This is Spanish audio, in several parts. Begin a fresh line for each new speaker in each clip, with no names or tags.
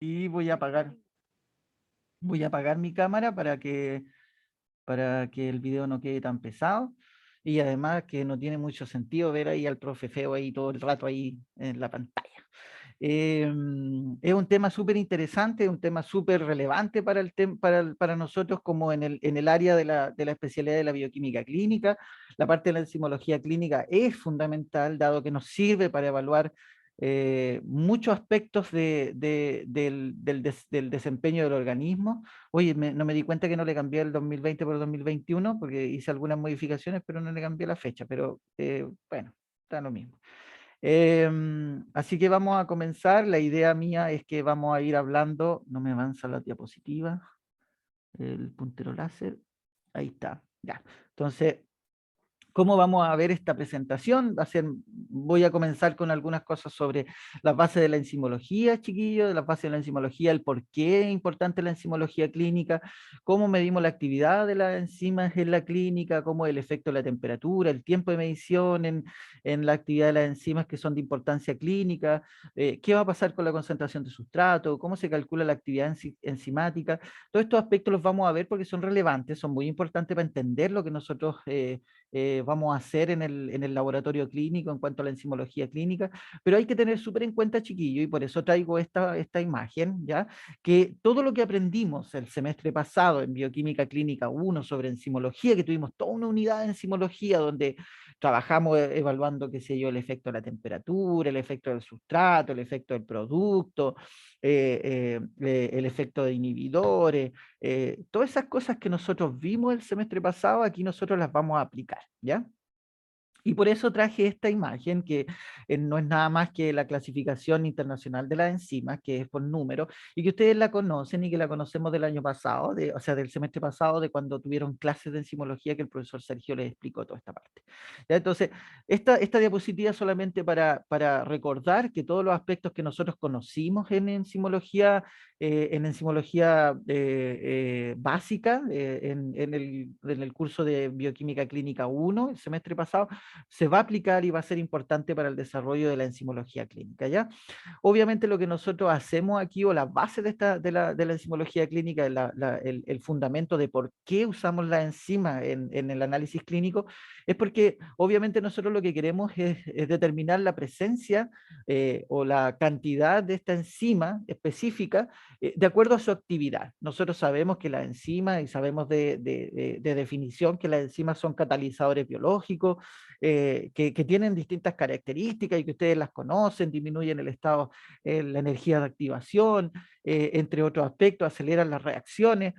y voy a apagar mi cámara para que el video no quede tan pesado. Y además que no tiene mucho sentido ver ahí al profe feo ahí todo el rato ahí en la pantalla. Es un tema súper interesante, un tema súper relevante para, para nosotros como en el área de la especialidad de la bioquímica clínica. La parte de la enzimología clínica es fundamental, dado que nos sirve para evaluar muchos aspectos del desempeño del organismo. Oye, no me di cuenta que no le cambié el 2020 por el 2021 porque hice algunas modificaciones, pero no le cambié la fecha, pero bueno, está lo mismo. Así que vamos a comenzar. La idea mía es que vamos a ir hablando. No me avanza la diapositiva, el puntero láser. Ahí está. Ya. Entonces, ¿cómo vamos a ver esta presentación? Voy a comenzar con algunas cosas sobre las bases de la enzimología, chiquillos, de las bases de la enzimología, el por qué es importante la enzimología clínica, cómo medimos la actividad de las enzimas en la clínica, cómo el efecto de la temperatura, el tiempo de medición en la actividad de las enzimas que son de importancia clínica, qué va a pasar con la concentración de sustrato, cómo se calcula la actividad enzimática. Todos estos aspectos los vamos a ver porque son relevantes, son muy importantes para entender lo que nosotros vamos a hacer en el laboratorio clínico en cuanto a la enzimología clínica, pero hay que tener súper en cuenta, chiquillo, y por eso traigo esta imagen, ¿ya? Que todo lo que aprendimos el semestre pasado en Bioquímica Clínica 1 sobre enzimología, que tuvimos toda una unidad de enzimología donde trabajamos evaluando, qué sé yo, el efecto de la temperatura, el efecto del sustrato, el efecto del producto, el efecto de inhibidores, todas esas cosas que nosotros vimos el semestre pasado, aquí nosotros las vamos a aplicar, ¿ya? Y por eso traje esta imagen que no es nada más que la clasificación internacional de las enzimas, que es por número, y que ustedes la conocen y que la conocemos del año pasado, o sea, del semestre pasado, de cuando tuvieron clases de enzimología que el profesor Sergio les explicó toda esta parte. ¿Ya? Entonces, esta diapositiva es solamente para recordar que todos los aspectos que nosotros conocimos en enzimología básica, en el curso de Bioquímica Clínica 1, el semestre pasado, se va a aplicar y va a ser importante para el desarrollo de la enzimología clínica, ¿ya? Obviamente lo que nosotros hacemos aquí, o la base de la enzimología clínica, el fundamento de por qué usamos la enzima en el análisis clínico, es porque obviamente nosotros lo que queremos es determinar la presencia o la cantidad de esta enzima específica de acuerdo a su actividad. Nosotros sabemos que las enzimas, y sabemos de definición, que las enzimas son catalizadores biológicos, que tienen distintas características y que ustedes las conocen, disminuyen el estado, la energía de activación, entre otros aspectos, aceleran las reacciones,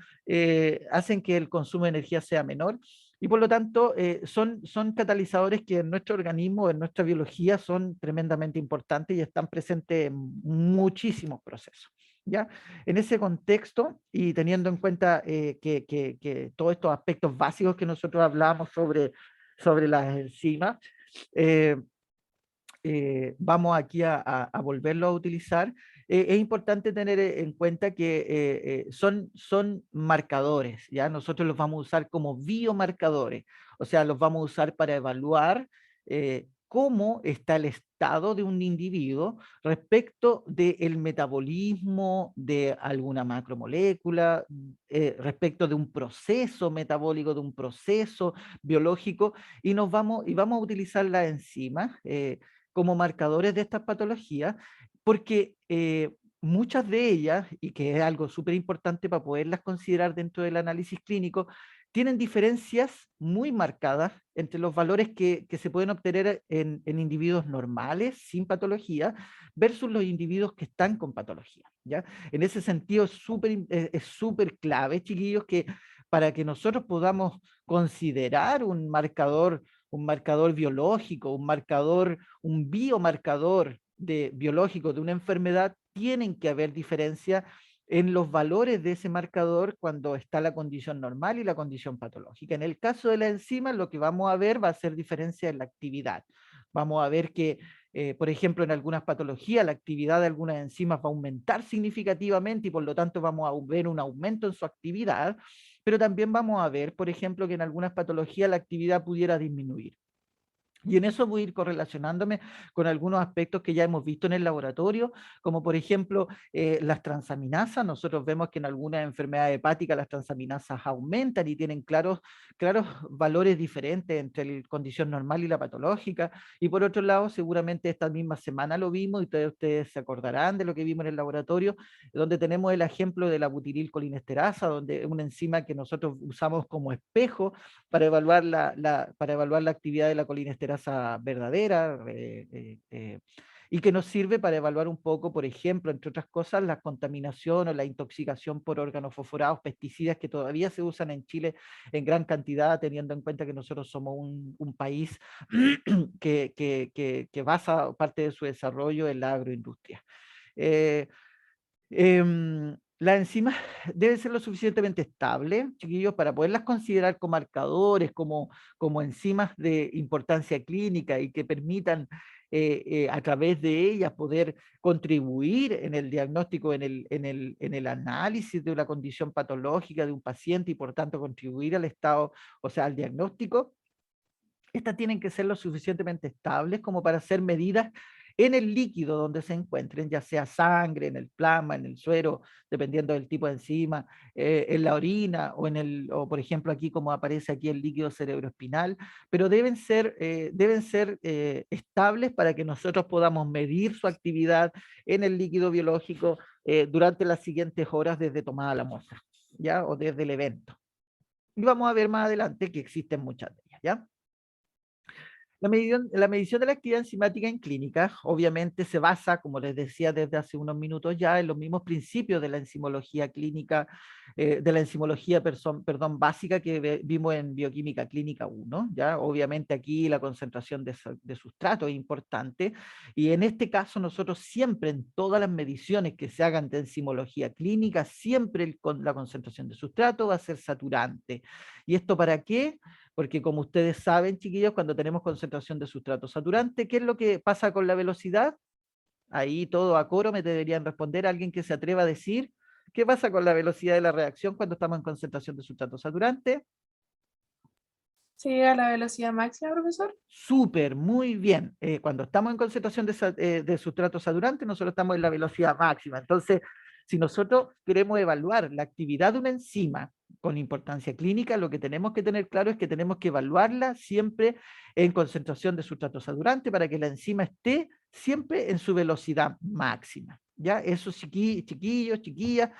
hacen que el consumo de energía sea menor. Y por lo tanto, son catalizadores que en nuestro organismo, en nuestra biología, son tremendamente importantes y están presentes en muchísimos procesos. ¿Ya? En ese contexto y teniendo en cuenta que todos estos aspectos básicos que nosotros hablamos sobre las enzimas, eh, vamos aquí a volverlo a utilizar. Es importante tener en cuenta que son marcadores, ¿ya? Nosotros los vamos a usar como biomarcadores, o sea, los vamos a usar para evaluar cómo está el estado de un individuo respecto del metabolismo de alguna macromolécula, respecto de un proceso metabólico, de un proceso biológico, y vamos a utilizar las enzimas como marcadores de estas patologías, porque muchas de ellas, y que es algo súper importante para poderlas considerar dentro del análisis clínico, tienen diferencias muy marcadas entre los valores que se pueden obtener en individuos normales, sin patología, versus los individuos que están con patología, ¿ya? En ese sentido es súper clave, chiquillos, que para que nosotros podamos considerar un marcador biológico, un biomarcador biológico de una enfermedad, tienen que haber diferencias en los valores de ese marcador cuando está la condición normal y la condición patológica. En el caso de la enzima, lo que vamos a ver va a ser diferencia en la actividad. Vamos a ver que, por ejemplo, en algunas patologías, la actividad de algunas enzimas va a aumentar significativamente y por lo tanto vamos a ver un aumento en su actividad, pero también vamos a ver, por ejemplo, que en algunas patologías la actividad pudiera disminuir. Y en eso voy a ir correlacionándome con algunos aspectos que ya hemos visto en el laboratorio, como por ejemplo las transaminasas. Nosotros vemos que en algunas enfermedades hepáticas las transaminasas aumentan y tienen claros valores diferentes entre la condición normal y la patológica. Y por otro lado, seguramente esta misma semana lo vimos y todos ustedes se acordarán de lo que vimos en el laboratorio, donde tenemos el ejemplo de la butirilcolinesterasa, donde es una enzima que nosotros usamos como espejo para evaluar la actividad de la colinesterasa verdadera, y que nos sirve para evaluar un poco, por ejemplo, entre otras cosas, la contaminación o la intoxicación por órganos fosforados, pesticidas que todavía se usan en Chile en gran cantidad, teniendo en cuenta que nosotros somos un país que basa parte de su desarrollo en la agroindustria. Eh, las enzimas deben ser lo suficientemente estables, chiquillos, para poderlas considerar como marcadores, como enzimas de importancia clínica y que permitan a través de ellas poder contribuir en el diagnóstico, en el análisis de una condición patológica de un paciente y por tanto contribuir al estado, o sea, al diagnóstico. Estas tienen que ser lo suficientemente estables como para ser medidas en el líquido donde se encuentren, ya sea sangre, en el plasma, en el suero, dependiendo del tipo de enzima, en la orina o por ejemplo aquí como aparece aquí el líquido cerebroespinal, pero deben ser estables para que nosotros podamos medir su actividad en el líquido biológico durante las siguientes horas desde tomada la muestra, ¿ya? O desde el evento. Y vamos a ver más adelante que existen muchas de ellas, ¿ya? La medición de la actividad enzimática en clínica obviamente se basa, como les decía desde hace unos minutos ya, en los mismos principios de la enzimología clínica, de la enzimología perdón, básica que vimos en bioquímica clínica 1, ¿ya? Obviamente aquí la concentración de sustrato es importante y en este caso nosotros siempre en todas las mediciones que se hagan de enzimología clínica, siempre la concentración de sustrato va a ser saturante. ¿Y esto para qué? Porque como ustedes saben, chiquillos, cuando tenemos concentración de sustrato saturante, ¿qué es lo que pasa con la velocidad? Ahí todo a coro me deberían responder alguien que se atreva a decir qué pasa con la velocidad de la reacción cuando estamos en concentración de sustrato saturante.
¿Se llega a la velocidad máxima, profesor?
Súper, muy bien. Cuando estamos en concentración de sustrato saturante, nosotros estamos en la velocidad máxima. Entonces, si nosotros queremos evaluar la actividad de una enzima con importancia clínica, lo que tenemos que tener claro es que tenemos que evaluarla siempre en concentración de sustrato saturante para que la enzima esté siempre en su velocidad máxima. ¿Ya? Eso, chiquillos, chiquillas,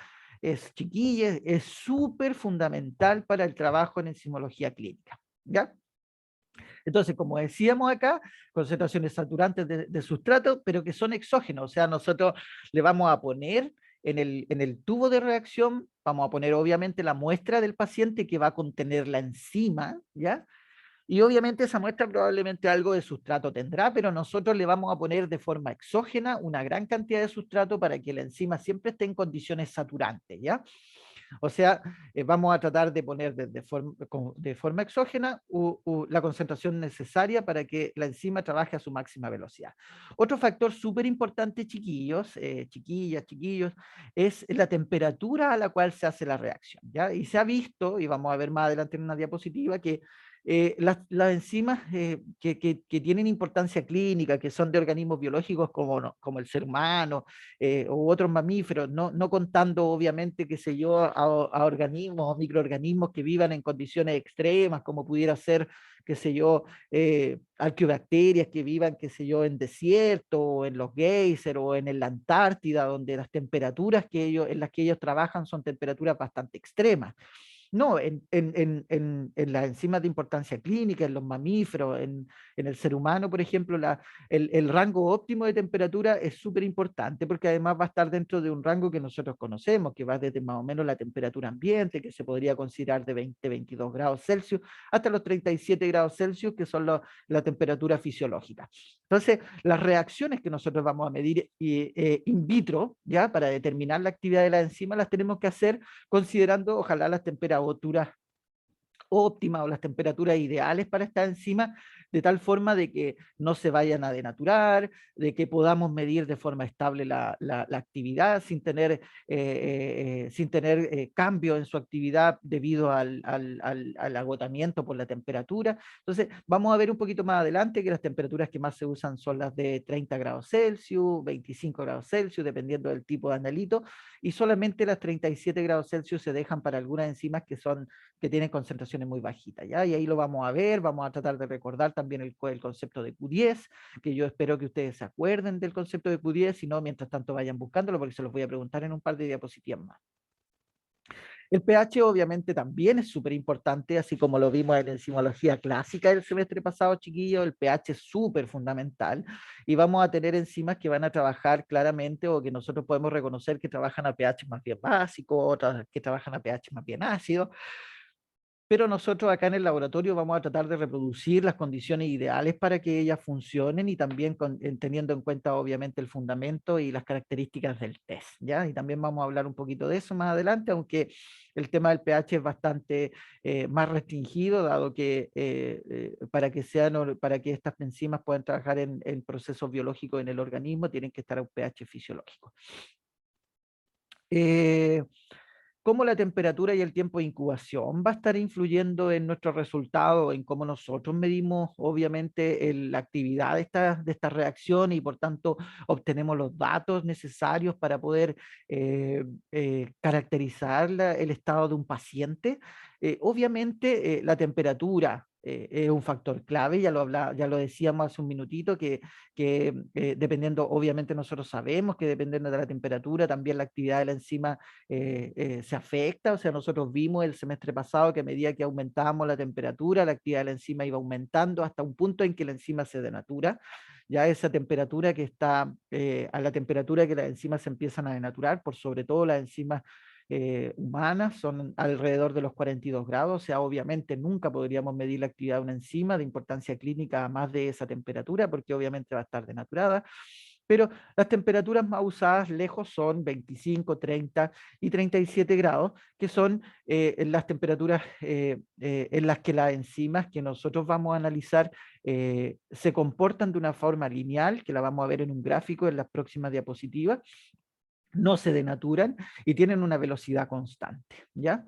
es súper fundamental para el trabajo en enzimología clínica. ¿Ya? Entonces, como decíamos acá, concentraciones saturantes de sustrato, pero que son exógenos, o sea, nosotros le vamos a poner en el tubo de reacción, vamos a poner obviamente la muestra del paciente que va a contener la enzima, ¿ya? Y obviamente esa muestra probablemente algo de sustrato tendrá, pero nosotros le vamos a poner de forma exógena una gran cantidad de sustrato para que la enzima siempre esté en condiciones saturantes, ¿ya? O sea, vamos a tratar de poner de forma exógena la concentración necesaria para que la enzima trabaje a su máxima velocidad. Otro factor súper importante, chiquillos, chiquillas, chiquillos, es la temperatura a la cual se hace la reacción, ¿ya? Y se ha visto, y vamos a ver más adelante en una diapositiva, que las enzimas que tienen importancia clínica, que son de organismos biológicos como el ser humano, u otros mamíferos, no contando obviamente, qué sé yo, a organismos o microorganismos que vivan en condiciones extremas, como pudiera ser, qué sé yo, arqueobacterias que vivan, qué sé yo, en desierto, o en los geysers, o en la Antártida, donde las temperaturas en las que ellos trabajan son temperaturas bastante extremas. No, en las enzimas de importancia clínica, en los mamíferos, en el ser humano, por ejemplo, el rango óptimo de temperatura es súper importante porque además va a estar dentro de un rango que nosotros conocemos, que va desde más o menos la temperatura ambiente, que se podría considerar de 20-22 grados Celsius, hasta los 37 grados Celsius, que son la temperatura fisiológica. Entonces, las reacciones que nosotros vamos a medir in vitro, ya, para determinar la actividad de la enzima, las tenemos que hacer considerando ojalá las temperaturas óptimas o las temperaturas ideales para esta enzima de tal forma de que no se vayan a denaturar, de que podamos medir de forma estable la actividad sin tener cambio en su actividad debido al agotamiento por la temperatura. Entonces, vamos a ver un poquito más adelante que las temperaturas que más se usan son las de 30 grados Celsius, 25 grados Celsius, dependiendo del tipo de analito, y solamente las 37 grados Celsius se dejan para algunas enzimas que tienen concentraciones muy bajitas, ¿ya? Y ahí lo vamos a ver, vamos a tratar de recordar también el concepto de Q10, que yo espero que ustedes se acuerden del concepto de Q10, si no, mientras tanto vayan buscándolo, porque se los voy a preguntar en un par de diapositivas más. El pH obviamente también es súper importante, así como lo vimos en la enzimología clásica del semestre pasado, chiquillos, el pH es súper fundamental y vamos a tener enzimas que van a trabajar claramente o que nosotros podemos reconocer que trabajan a pH más bien básico, otras que trabajan a pH más bien ácido, pero nosotros acá en el laboratorio vamos a tratar de reproducir las condiciones ideales para que ellas funcionen y también teniendo en cuenta obviamente el fundamento y las características del test, ¿ya? Y también vamos a hablar un poquito de eso más adelante, aunque el tema del pH es bastante más restringido, dado que para que estas enzimas puedan trabajar en procesos biológicos en el organismo, tienen que estar a un pH fisiológico. Eh, cómo la temperatura y el tiempo de incubación va a estar influyendo en nuestro resultado, en cómo nosotros medimos, obviamente, la actividad de esta reacción y, por tanto, obtenemos los datos necesarios para poder caracterizar el estado de un paciente. Obviamente, la temperatura es un factor clave, ya lo decíamos hace un minutito, que dependiendo, obviamente nosotros sabemos que dependiendo de la temperatura, también la actividad de la enzima se afecta, o sea, nosotros vimos el semestre pasado que a medida que aumentábamos la temperatura, la actividad de la enzima iba aumentando hasta un punto en que la enzima se denatura, ya esa temperatura que está a la temperatura que las enzimas se empiezan a denaturar, por sobre todo las enzimas humanas, son alrededor de los 42 grados, o sea, obviamente nunca podríamos medir la actividad de una enzima de importancia clínica a más de esa temperatura, porque obviamente va a estar denaturada, pero las temperaturas más usadas lejos son 25, 30 y 37 grados, que son las temperaturas en las que las enzimas que nosotros vamos a analizar se comportan de una forma lineal, que la vamos a ver en un gráfico en las próximas diapositivas, no se denaturan y tienen una velocidad constante, ¿ya?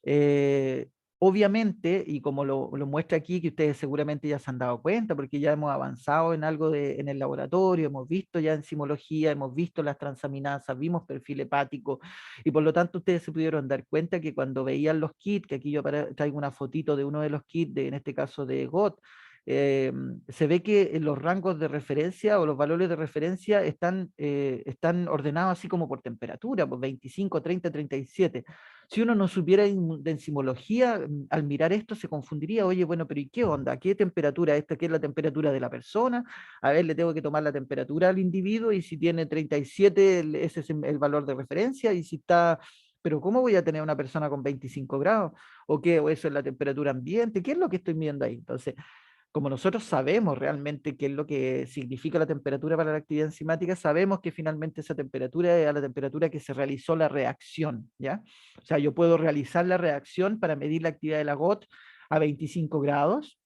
Eh, obviamente, y como lo muestra aquí, que ustedes seguramente ya se han dado cuenta, porque ya hemos avanzado en algo en el laboratorio, hemos visto ya enzimología, hemos visto las transaminasas, vimos perfil hepático, y por lo tanto ustedes se pudieron dar cuenta que cuando veían los kits, que aquí yo traigo una fotito de uno de los kits, en este caso de GOT, se ve que los rangos de referencia o los valores de referencia están ordenados así como por temperatura, por 25, 30, 37. Si uno no supiera de enzimología, al mirar esto se confundiría, oye, bueno, pero ¿y qué onda? ¿Qué temperatura esta? ¿Qué es la temperatura de la persona? A ver, le tengo que tomar la temperatura al individuo y si tiene 37, ese es el valor de referencia y si está... Pero ¿cómo voy a tener una persona con 25 grados? ¿O qué? ¿O eso es la temperatura ambiente? ¿Qué es lo que estoy midiendo ahí? Entonces, como nosotros sabemos realmente qué es lo que significa la temperatura para la actividad enzimática, sabemos que finalmente esa temperatura es a la temperatura que se realizó la reacción, ¿ya? O sea, yo puedo realizar la reacción para medir la actividad de la GOT a 25 grados,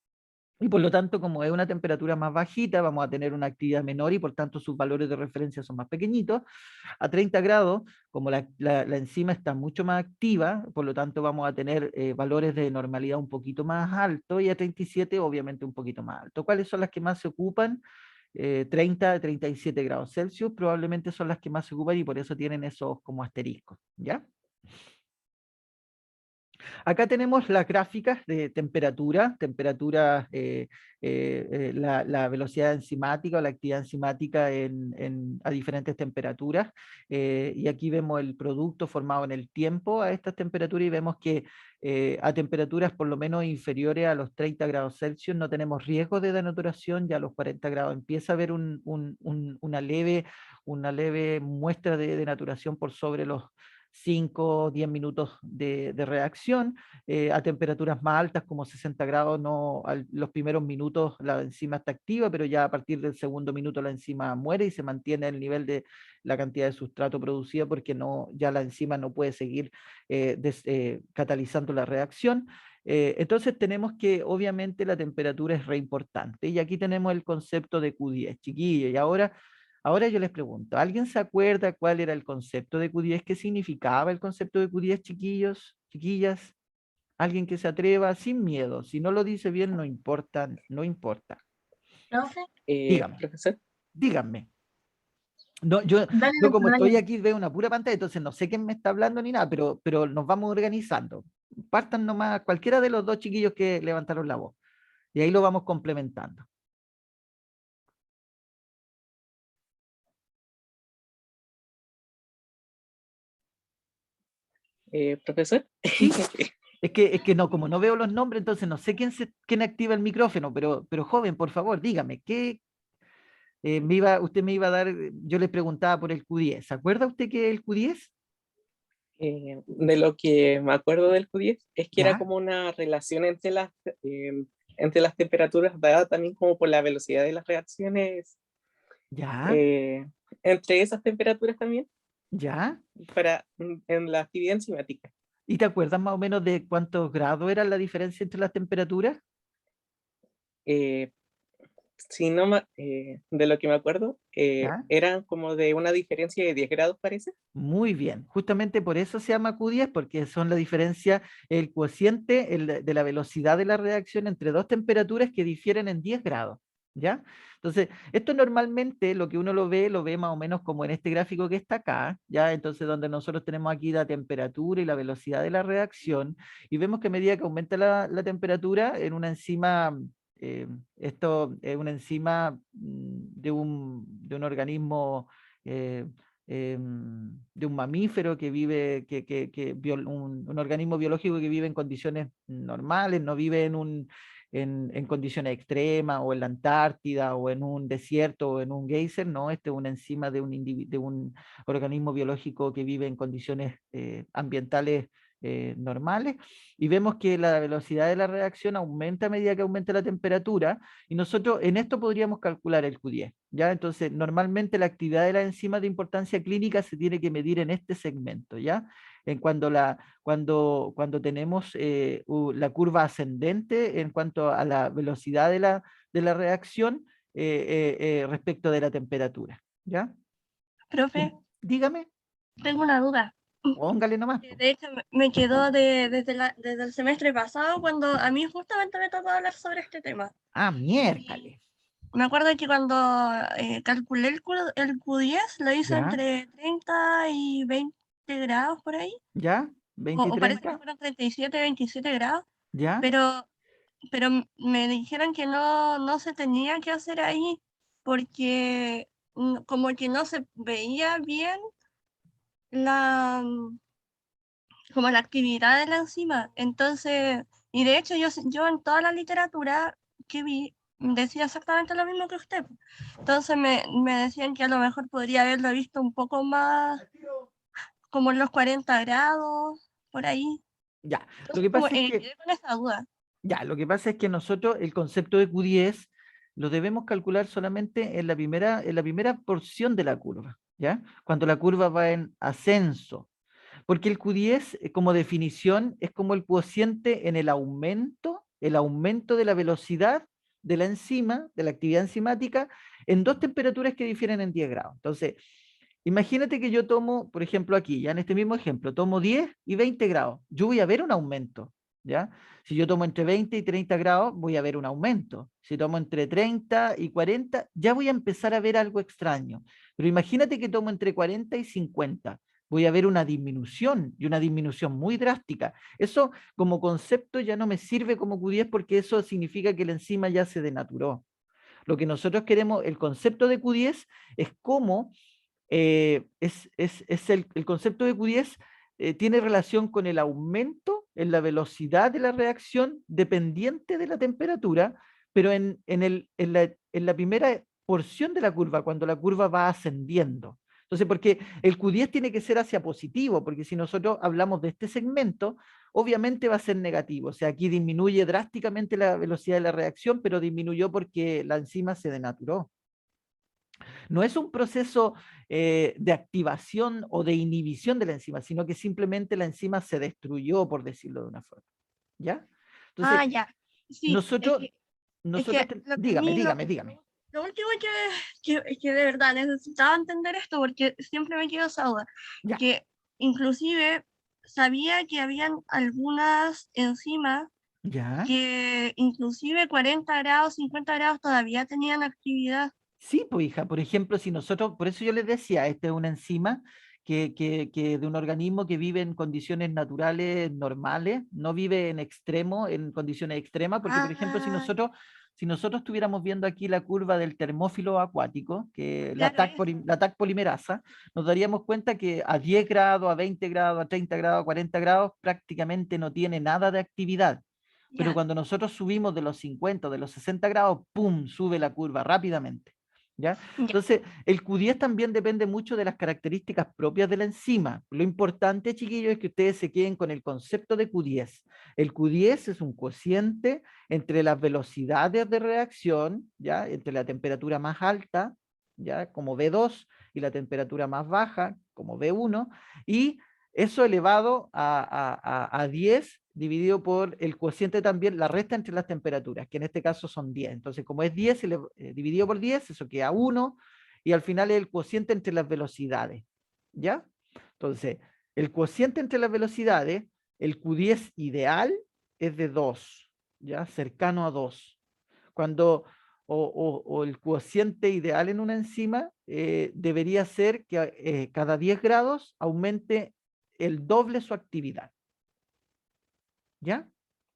y por lo tanto, como es una temperatura más bajita, vamos a tener una actividad menor y por tanto sus valores de referencia son más pequeñitos. A 30 grados, como la enzima está mucho más activa, por lo tanto vamos a tener valores de normalidad un poquito más altos y a 37 obviamente un poquito más alto. ¿Cuáles son las que más se ocupan? 30, 37 grados Celsius probablemente son las que más se ocupan y por eso tienen esos como asteriscos, ¿ya? Acá tenemos las gráficas de temperatura, la velocidad enzimática o la actividad enzimática a diferentes temperaturas. Y aquí vemos el producto formado en el tiempo a estas temperaturas y vemos que a temperaturas por lo menos inferiores a los 30 grados Celsius no tenemos riesgo de denaturación, ya a los 40 grados empieza a haber una leve muestra de denaturación por sobre los 5 o 10 minutos de reacción. A temperaturas más altas como 60 grados, no, los primeros minutos la enzima está activa, pero ya a partir del segundo minuto la enzima muere y se mantiene el nivel de la cantidad de sustrato producida porque ya la enzima no puede seguir catalizando la reacción. Entonces tenemos que, obviamente, la temperatura es re importante. Y aquí tenemos el concepto de Q10, chiquillos. Y ahora yo les pregunto, ¿alguien se acuerda cuál era el concepto de Q10? ¿Qué significaba el concepto de Q10, chiquillos, chiquillas? Alguien que se atreva sin miedo. Si no lo dice bien, no importa, no importa.
Profe,
Dígame,
Profesor,
díganme. No,
dale,
yo como estoy
dale.
aquí veo una pura pantalla, entonces no sé quién me está hablando ni nada, pero nos vamos organizando. Partan nomás cualquiera de los dos chiquillos que levantaron la voz. Y ahí lo vamos complementando.
profesor.
Sí, es que no, como no veo los nombres, entonces no sé quién activa el micrófono, pero joven, por favor, dígame, usted me iba a dar, yo le preguntaba por el Q10. ¿Se acuerda usted que el Q10?
De lo que me acuerdo del Q10 es que era
¿Ya?
como una relación entre las temperaturas dada también como por la velocidad de las reacciones
¿Ya?
eh, entre esas temperaturas también
¿Ya?
en la actividad enzimática.
¿Y te acuerdas más o menos de cuántos grados era la diferencia entre las temperaturas?
Eh, si no de lo que me acuerdo,
¿Ya?
eran como de una diferencia de 10 grados, parece.
Muy bien, justamente por eso se llama Q10, porque son la diferencia, el cociente de la velocidad de la reacción entre dos temperaturas que difieren en 10 grados, ¿ya? Entonces, esto normalmente lo que uno lo ve más o menos como en este gráfico que está acá, ¿ya? Entonces, donde nosotros tenemos aquí la temperatura y la velocidad de la reacción, y vemos que a medida que aumenta la temperatura en una enzima, esto es una enzima de un organismo... eh, de un mamífero que vive, un organismo biológico que vive en condiciones normales, no vive en condiciones extremas o en la Antártida o en un desierto o en un geyser, no, este es una enzima de un organismo biológico que vive en condiciones ambientales normales, y vemos que la velocidad de la reacción aumenta a medida que aumenta la temperatura, y nosotros en esto podríamos calcular el Q10, ¿ya? Entonces, normalmente la actividad de la enzima de importancia clínica se tiene que medir en este segmento, ¿ya? Cuando tenemos la curva ascendente en cuanto a la velocidad de la reacción respecto de la temperatura, ¿ya?
Profe,
Dígame,
tengo una duda.
póngale nomás,
Que
po.
de hecho me quedó desde el semestre pasado cuando a mí justamente me tocó hablar sobre este tema.
Ah, miércoles,
Me acuerdo que cuando calculé el Q10 lo hice
¿ya?
entre 30 y 20 grados por ahí,
¿Ya? ¿20 y
o parece que
30?
fueron 37, 27 grados,
¿Ya?
pero, pero me dijeron que no se tenía que hacer ahí porque como que no se veía bien la, como la actividad de la enzima. Entonces, y de hecho yo en toda la literatura que vi decía exactamente lo mismo que usted. Entonces me decían que a lo mejor podría haberlo visto un poco más como en los 40 grados, por ahí.
Ya. Lo
Entonces
que
como
pasa es que
quedé con esa duda.
Ya, lo que pasa es que nosotros el concepto de Q10 lo debemos calcular solamente en la primera porción de la curva, ¿ya? Cuando la curva va en ascenso, porque el Q10 como definición es como el cociente en el aumento de la velocidad de la enzima, de la actividad enzimática, en dos temperaturas que difieren en 10 grados. Entonces, imagínate que yo tomo, por ejemplo, aquí, ya en este mismo ejemplo, tomo 10 y 20 grados. Yo voy a ver un aumento, ¿ya? Si yo tomo entre 20 y 30 grados, voy a ver un aumento. Si tomo entre 30 y 40, ya voy a empezar a ver algo extraño. Pero imagínate que tomo entre 40 y 50. Voy a ver una disminución y una disminución muy drástica. Eso como concepto ya no me sirve como Q10 porque eso significa que la enzima ya se denaturó. Lo que nosotros queremos, el concepto de Q10 es cómo el concepto de Q10 tiene relación con el aumento en la velocidad de la reacción dependiente de la temperatura, pero en la primera porción de la curva, cuando la curva va ascendiendo. Entonces, porque el Q10 tiene que ser hacia positivo, porque si nosotros hablamos de este segmento, obviamente va a ser negativo. O sea, aquí disminuye drásticamente la velocidad de la reacción, pero disminuyó porque la enzima se denaturó. No es un proceso de activación o de inhibición de la enzima, sino que simplemente la enzima se destruyó, por decirlo de una forma. ¿Ya? Entonces,
Ya. Sí,
nosotros,
es que lo que a
dígame,
mí,
dígame.
lo último que de verdad necesitaba entender esto, porque siempre me quedo esa duda,
Ya,
que inclusive sabía que habían algunas enzimas
ya.
que inclusive 40 grados, 50 grados todavía tenían actividad.
Sí, pues hija, por ejemplo, si nosotros, por eso yo les decía, esta es una enzima que de un organismo que vive en condiciones naturales normales, no vive en extremo, en condiciones extremas, porque por ejemplo,
Ah,
si nosotros estuviéramos viendo aquí la curva del termófilo acuático, que
claro, eso.
la TAC polimerasa, nos daríamos cuenta que a 10 grados, a 20 grados, a 30 grados, a 40 grados, prácticamente no tiene nada de actividad. Pero
Ya,
cuando nosotros subimos de los 50, de los 60 grados, ¡pum!, sube la curva rápidamente. ¿Ya?
ya,
Entonces, el Q10 también depende mucho de las características propias de la enzima. Lo importante, chiquillos, es que ustedes se queden con el concepto de Q10. El Q10 es un cociente entre las velocidades de reacción, ¿ya? Entre la temperatura más alta, ¿ya? Como V2, y la temperatura más baja, como V1, y eso elevado a 10 dividido por el cociente también, la resta entre las temperaturas, que en este caso son 10. Entonces, como es 10 dividido por 10, eso queda 1, y al final es el cociente entre las velocidades. ¿Ya? Entonces, el cociente entre las velocidades, el Q10 ideal es de 2, ¿ya? Cercano a 2. Cuando, o el cociente ideal en una enzima debería ser que cada 10 grados aumente el doble su actividad. ¿Ya?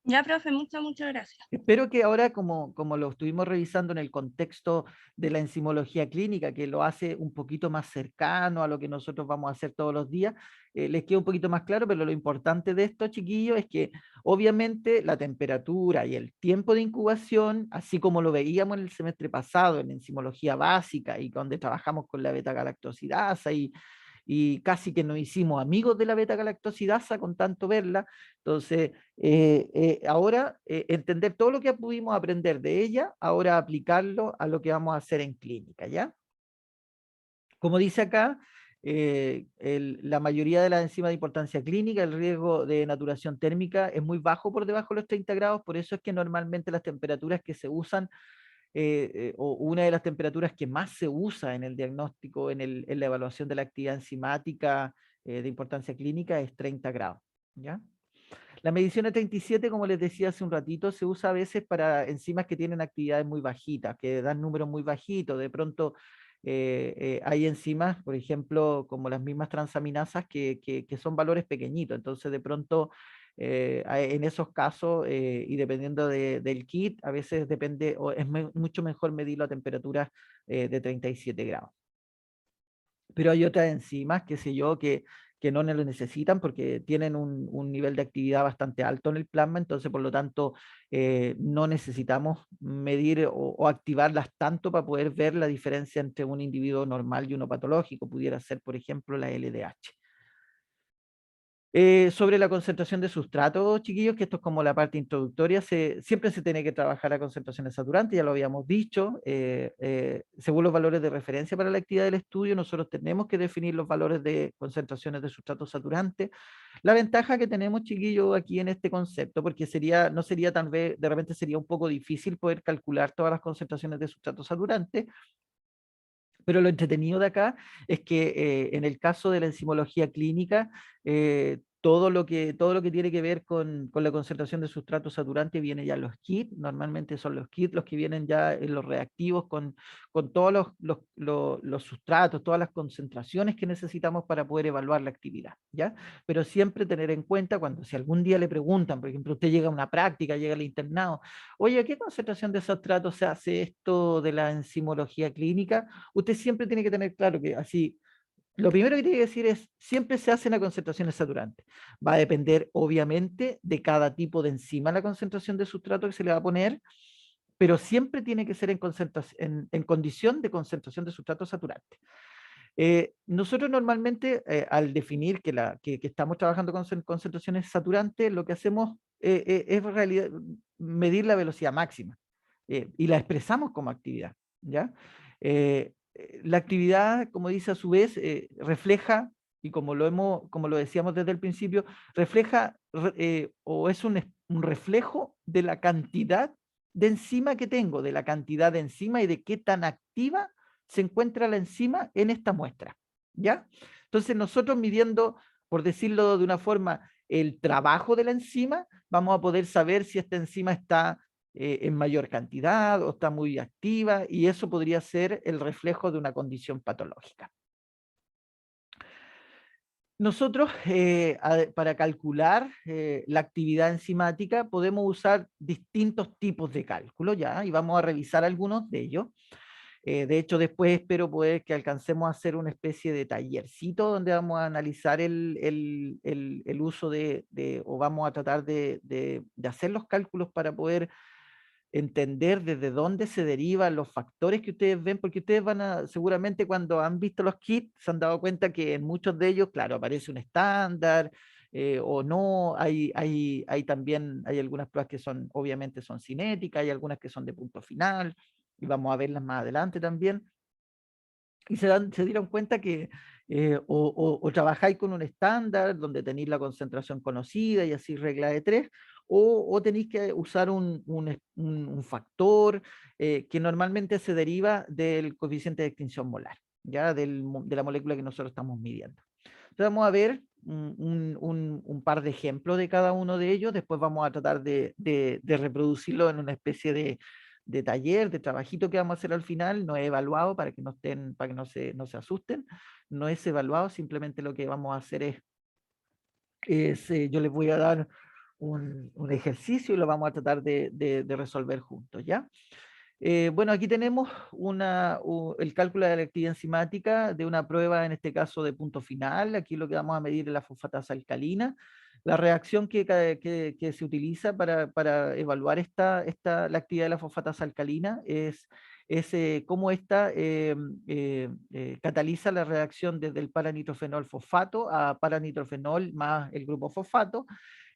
ya, profe, muchas gracias.
Espero que ahora, como lo estuvimos revisando en el contexto de la enzimología clínica, que lo hace un poquito más cercano a lo que nosotros vamos a hacer todos los días, les quede un poquito más claro, pero lo importante de esto, chiquillos, es que obviamente la temperatura y el tiempo de incubación, así como lo veíamos en el semestre pasado en enzimología básica y donde trabajamos con la beta-galactosidasa y casi que nos hicimos amigos de la beta-galactosidasa con tanto verla. Entonces, ahora entender todo lo que pudimos aprender de ella, ahora aplicarlo a lo que vamos a hacer en clínica, ¿ya? Como dice acá, la mayoría de las enzimas de importancia clínica, el riesgo de naturación térmica es muy bajo por debajo de los 30 grados, por eso es que normalmente las temperaturas que se usan o una de las temperaturas que más se usa en el diagnóstico, en la evaluación de la actividad enzimática de importancia clínica es 30 grados. ¿Ya? La medición de 37, como les decía hace un ratito, se usa a veces para enzimas que tienen actividades muy bajitas, que dan números muy bajitos. De pronto hay enzimas, por ejemplo, como las mismas transaminasas, que son valores pequeñitos. Entonces, de pronto, en esos casos, y dependiendo del kit, a veces depende, o es mucho mejor medirlo a temperaturas de 37 grados. Pero hay otras enzimas, qué sé yo, que no lo necesitan porque tienen un nivel de actividad bastante alto en el plasma, entonces por lo tanto no necesitamos medir o activarlas tanto para poder ver la diferencia entre un individuo normal y uno patológico, pudiera ser por ejemplo la LDH. Sobre la concentración de sustratos, chiquillos, que esto es como la parte introductoria, siempre se tiene que trabajar a concentraciones saturantes, ya lo habíamos dicho, según los valores de referencia para la actividad del estudio, nosotros tenemos que definir los valores de concentraciones de sustratos saturantes. La ventaja que tenemos, chiquillos, aquí en este concepto, porque no sería tal vez, de repente sería un poco difícil poder calcular todas las concentraciones de sustratos saturantes, pero lo entretenido de acá es que en el caso de la enzimología clínica, todo lo que tiene que ver con la concentración de sustrato saturante viene ya en los kits. Normalmente son los kits los que vienen ya en los reactivos con todos los sustratos, todas las concentraciones que necesitamos para poder evaluar la actividad, ¿ya? Pero siempre tener en cuenta cuando si algún día le preguntan, por ejemplo, usted llega a una práctica, llega al internado, oye, ¿a qué concentración de sustrato se hace esto de la enzimología clínica? Usted siempre tiene que tener claro que así, lo primero que tiene que decir es, siempre se hacen a concentraciones saturantes. Va a depender, obviamente, de cada tipo de enzima la concentración de sustrato que se le va a poner, pero siempre tiene que ser en condición de concentración de sustrato saturante. Nosotros normalmente, al definir que estamos trabajando con concentraciones saturantes, lo que hacemos es en realidad medir la velocidad máxima y la expresamos como actividad, ¿ya? La actividad, como dice a su vez, refleja, y como lo decíamos desde el principio, refleja o es un reflejo de la cantidad de enzima que tengo, de la cantidad de enzima y de qué tan activa se encuentra la enzima en esta muestra, ¿ya? Entonces nosotros midiendo, por decirlo de una forma, el trabajo de la enzima, vamos a poder saber si esta enzima está en mayor cantidad o está muy activa, y eso podría ser el reflejo de una condición patológica. Nosotros, para calcular la actividad enzimática, podemos usar distintos tipos de cálculo, ¿ya? Y vamos a revisar algunos de ellos. De hecho, después espero poder que alcancemos a hacer una especie de tallercito donde vamos a analizar el uso o vamos a tratar de hacer los cálculos para poder entender desde dónde se derivan los factores que ustedes ven, porque ustedes van a, seguramente cuando han visto los kits, se han dado cuenta que en muchos de ellos, claro, aparece un estándar, o no, hay también, hay algunas pruebas que son, obviamente son cinéticas, hay algunas que son de punto final, y vamos a verlas más adelante también, y se dieron cuenta que o trabajáis con un estándar donde tenéis la concentración conocida y así regla de tres, o tenéis que usar un factor que normalmente se deriva del coeficiente de extinción molar, ya de la molécula que nosotros estamos midiendo. Entonces vamos a ver un par de ejemplos de cada uno de ellos, después vamos a tratar de reproducirlo en una especie de taller, de trabajito que vamos a hacer al final. No es evaluado para que no estén, para que no se asusten, no es evaluado, simplemente lo que vamos a hacer yo les voy a dar un ejercicio y lo vamos a tratar de resolver juntos, ¿ya? Bueno, aquí tenemos el cálculo de la actividad enzimática de una prueba, en este caso de punto final. Aquí lo que vamos a medir es la fosfatasa alcalina. La reacción que se utiliza para evaluar la actividad de la fosfatasa alcalina es cómo esta cataliza la reacción desde el paranitrofenol fosfato a paranitrofenol más el grupo fosfato,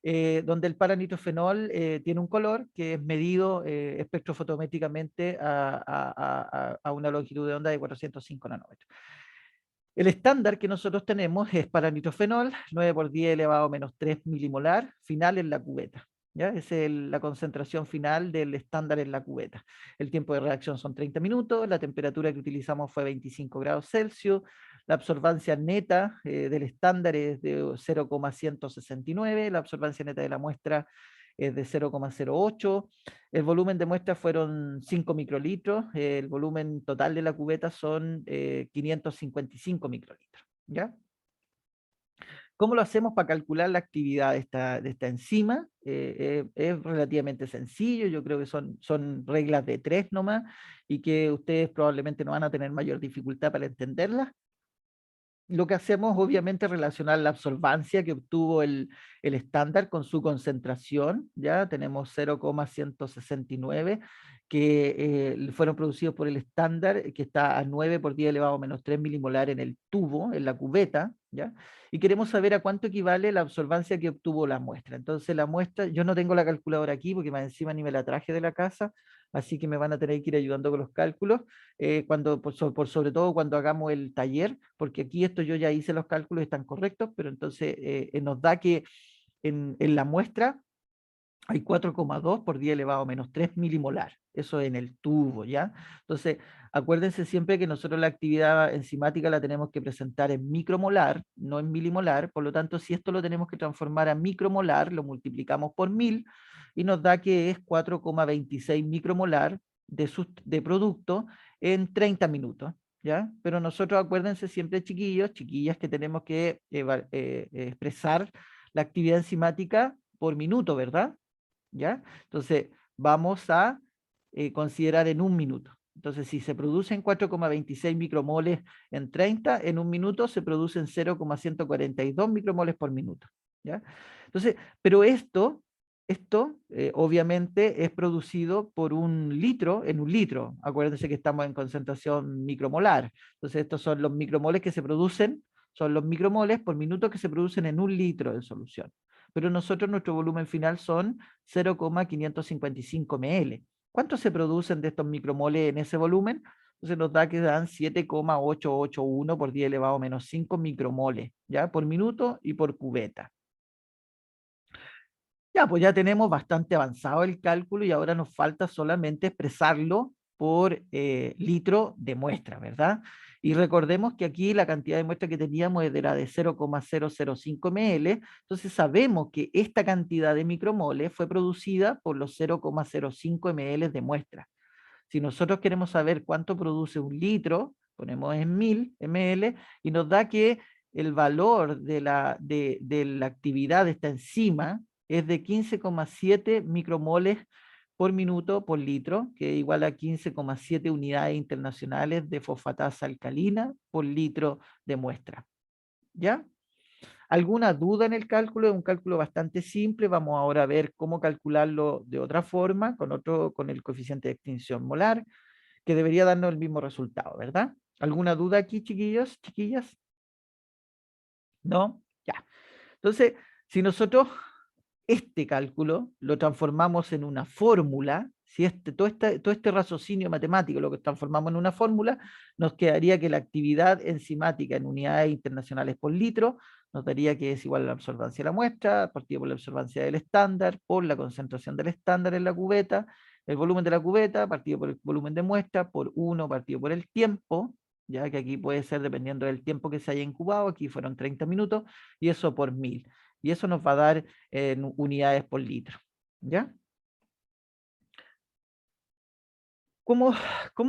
donde el paranitrofenol tiene un color que es medido espectrofotométricamente a una longitud de onda de 405 nanómetros. El estándar que nosotros tenemos es paranitrofenol, 9 por 10 elevado a menos 3 milimolar, final en la cubeta. ¿Ya? Esa es la concentración final del estándar en la cubeta. El tiempo de reacción son 30 minutos, la temperatura que utilizamos fue 25 grados Celsius, la absorbancia neta del estándar es de 0,169, la absorbancia neta de la muestra es de 0,08, el volumen de muestra fueron 5 microlitros, el volumen total de la cubeta son 555 microlitros, ¿ya? ¿Cómo lo hacemos para calcular la actividad de esta enzima? Es relativamente sencillo, yo creo que son reglas de tres nomás, y que ustedes probablemente no van a tener mayor dificultad para entenderlas. Lo que hacemos obviamente es relacionar la absorbancia que obtuvo el estándar con su concentración, ya tenemos 0,169 que fueron producidos por el estándar, que está a 9 por 10 elevado a menos 3 milimolar en el tubo, en la cubeta, ¿ya? Y queremos saber a cuánto equivale la absorbancia que obtuvo la muestra. Entonces la muestra, yo no tengo la calculadora aquí porque más encima ni me la traje de la casa, así que me van a tener que ir ayudando con los cálculos, por sobre todo cuando hagamos el taller, porque aquí esto yo ya hice los cálculos, están correctos, pero entonces nos da que en la muestra hay 4,2 por 10 elevado a menos 3 milimolar, eso en el tubo, ¿ya? Entonces, acuérdense siempre que nosotros la actividad enzimática la tenemos que presentar en micromolar, no en milimolar, por lo tanto, si esto lo tenemos que transformar a micromolar, lo multiplicamos por 1000 y nos da que es 4,26 micromolar de producto en 30 minutos, ¿ya? Pero nosotros acuérdense siempre, chiquillos, chiquillas, que tenemos que expresar la actividad enzimática por minuto, ¿verdad? ¿Ya? Entonces, vamos a considerar en un minuto. Entonces, si se producen 4,26 micromoles en 30, en un minuto se producen 0,142 micromoles por minuto, ¿ya? Entonces, pero esto obviamente es producido por un litro en un litro. Acuérdense que estamos en concentración micromolar. Entonces, estos son los micromoles que se producen, son los micromoles por minuto que se producen en un litro de solución. Pero nosotros, nuestro volumen final son 0,555 ml. ¿Cuántos se producen de estos micromoles en ese volumen? Entonces nos da que dan 7,881 por 10 elevado a menos 5 micromoles, ¿ya? Por minuto y por cubeta. Ya, pues ya tenemos bastante avanzado el cálculo y ahora nos falta solamente expresarlo por litro de muestra, ¿verdad? Y recordemos que aquí la cantidad de muestra que teníamos era de 0,005 ml, entonces sabemos que esta cantidad de micromoles fue producida por los 0,05 ml de muestra. Si nosotros queremos saber cuánto produce un litro, ponemos en 1000 ml y nos da que el valor de la actividad de esta enzima es de 15,7 micromoles por minuto por litro, que es igual a 15,7 unidades internacionales de fosfatasa alcalina por litro de muestra. ¿Ya? ¿Alguna duda en el cálculo? Es un cálculo bastante simple. Vamos ahora a ver cómo calcularlo de otra forma, con el coeficiente de extinción molar, que debería darnos el mismo resultado, ¿verdad? ¿Alguna duda aquí, chiquillos, chiquillas? ¿No? Ya. Entonces, si nosotros este cálculo lo transformamos en una fórmula, si todo este raciocinio matemático lo que transformamos en una fórmula, nos quedaría que la actividad enzimática en unidades internacionales por litro nos daría que es igual a la absorbancia de la muestra, partido por la absorbancia del estándar, por la concentración del estándar en la cubeta, el volumen de la cubeta, partido por el volumen de muestra, por 1 partido por el tiempo, ya que aquí puede ser dependiendo del tiempo que se haya incubado, aquí fueron 30 minutos, y eso por 1000. Y eso nos va a dar en unidades por litro. ¿Ya? ¿Cómo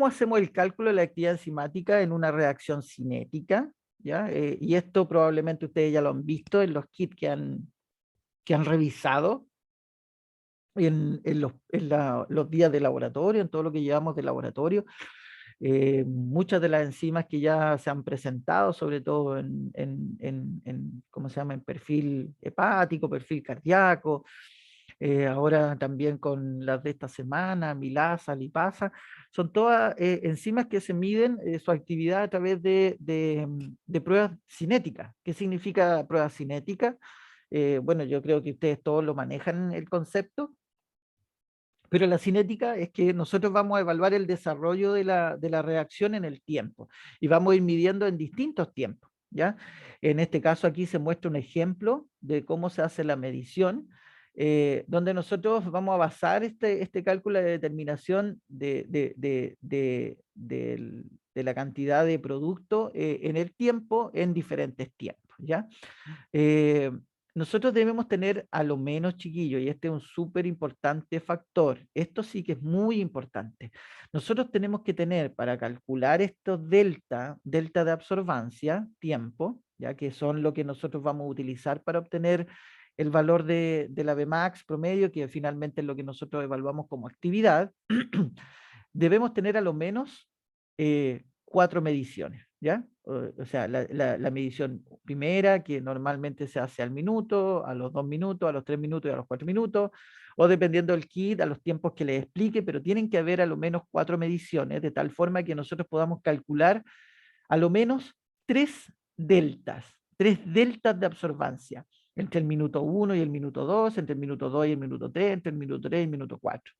hacemos el cálculo de la actividad enzimática en una reacción cinética? ¿Ya? Y esto probablemente ustedes ya lo han visto en los kits que han revisado los días de laboratorio, en todo lo que llevamos de laboratorio. Muchas de las enzimas que ya se han presentado, sobre todo ¿cómo se llama? En perfil hepático, perfil cardíaco, ahora también con las de esta semana, milasa, lipasa, son todas enzimas que se miden su actividad a través de pruebas cinéticas. ¿Qué significa pruebas cinéticas? Bueno, yo creo que ustedes todos lo manejan el concepto, pero la cinética es que nosotros vamos a evaluar el desarrollo de la reacción en el tiempo y vamos a ir midiendo en distintos tiempos, ¿ya? En este caso aquí se muestra un ejemplo de cómo se hace la medición, donde nosotros vamos a basar este cálculo de determinación de la cantidad de producto en el tiempo en diferentes tiempos, ¿ya? Eh, Nosotros debemos tener a lo menos, chiquillos, y este es un súper importante factor, esto sí que es muy importante. Nosotros tenemos que tener para calcular estos delta de absorbancia, tiempo, ya que son lo que nosotros vamos a utilizar para obtener el valor de la Vmax promedio, que finalmente es lo que nosotros evaluamos como actividad, debemos tener a lo menos 4 mediciones, ¿ya? O sea, la medición primera, que normalmente se hace al minuto, a los 2 minutos, a los 3 minutos y a los 4 minutos, o dependiendo del kit, a los tiempos que les explique, pero tienen que haber a lo menos 4 mediciones, de tal forma que nosotros podamos calcular a lo menos 3 deltas de absorbancia, entre el minuto 1 y el minuto 2, entre el minuto 2 y el minuto 3, entre el minuto 3 y el minuto 4.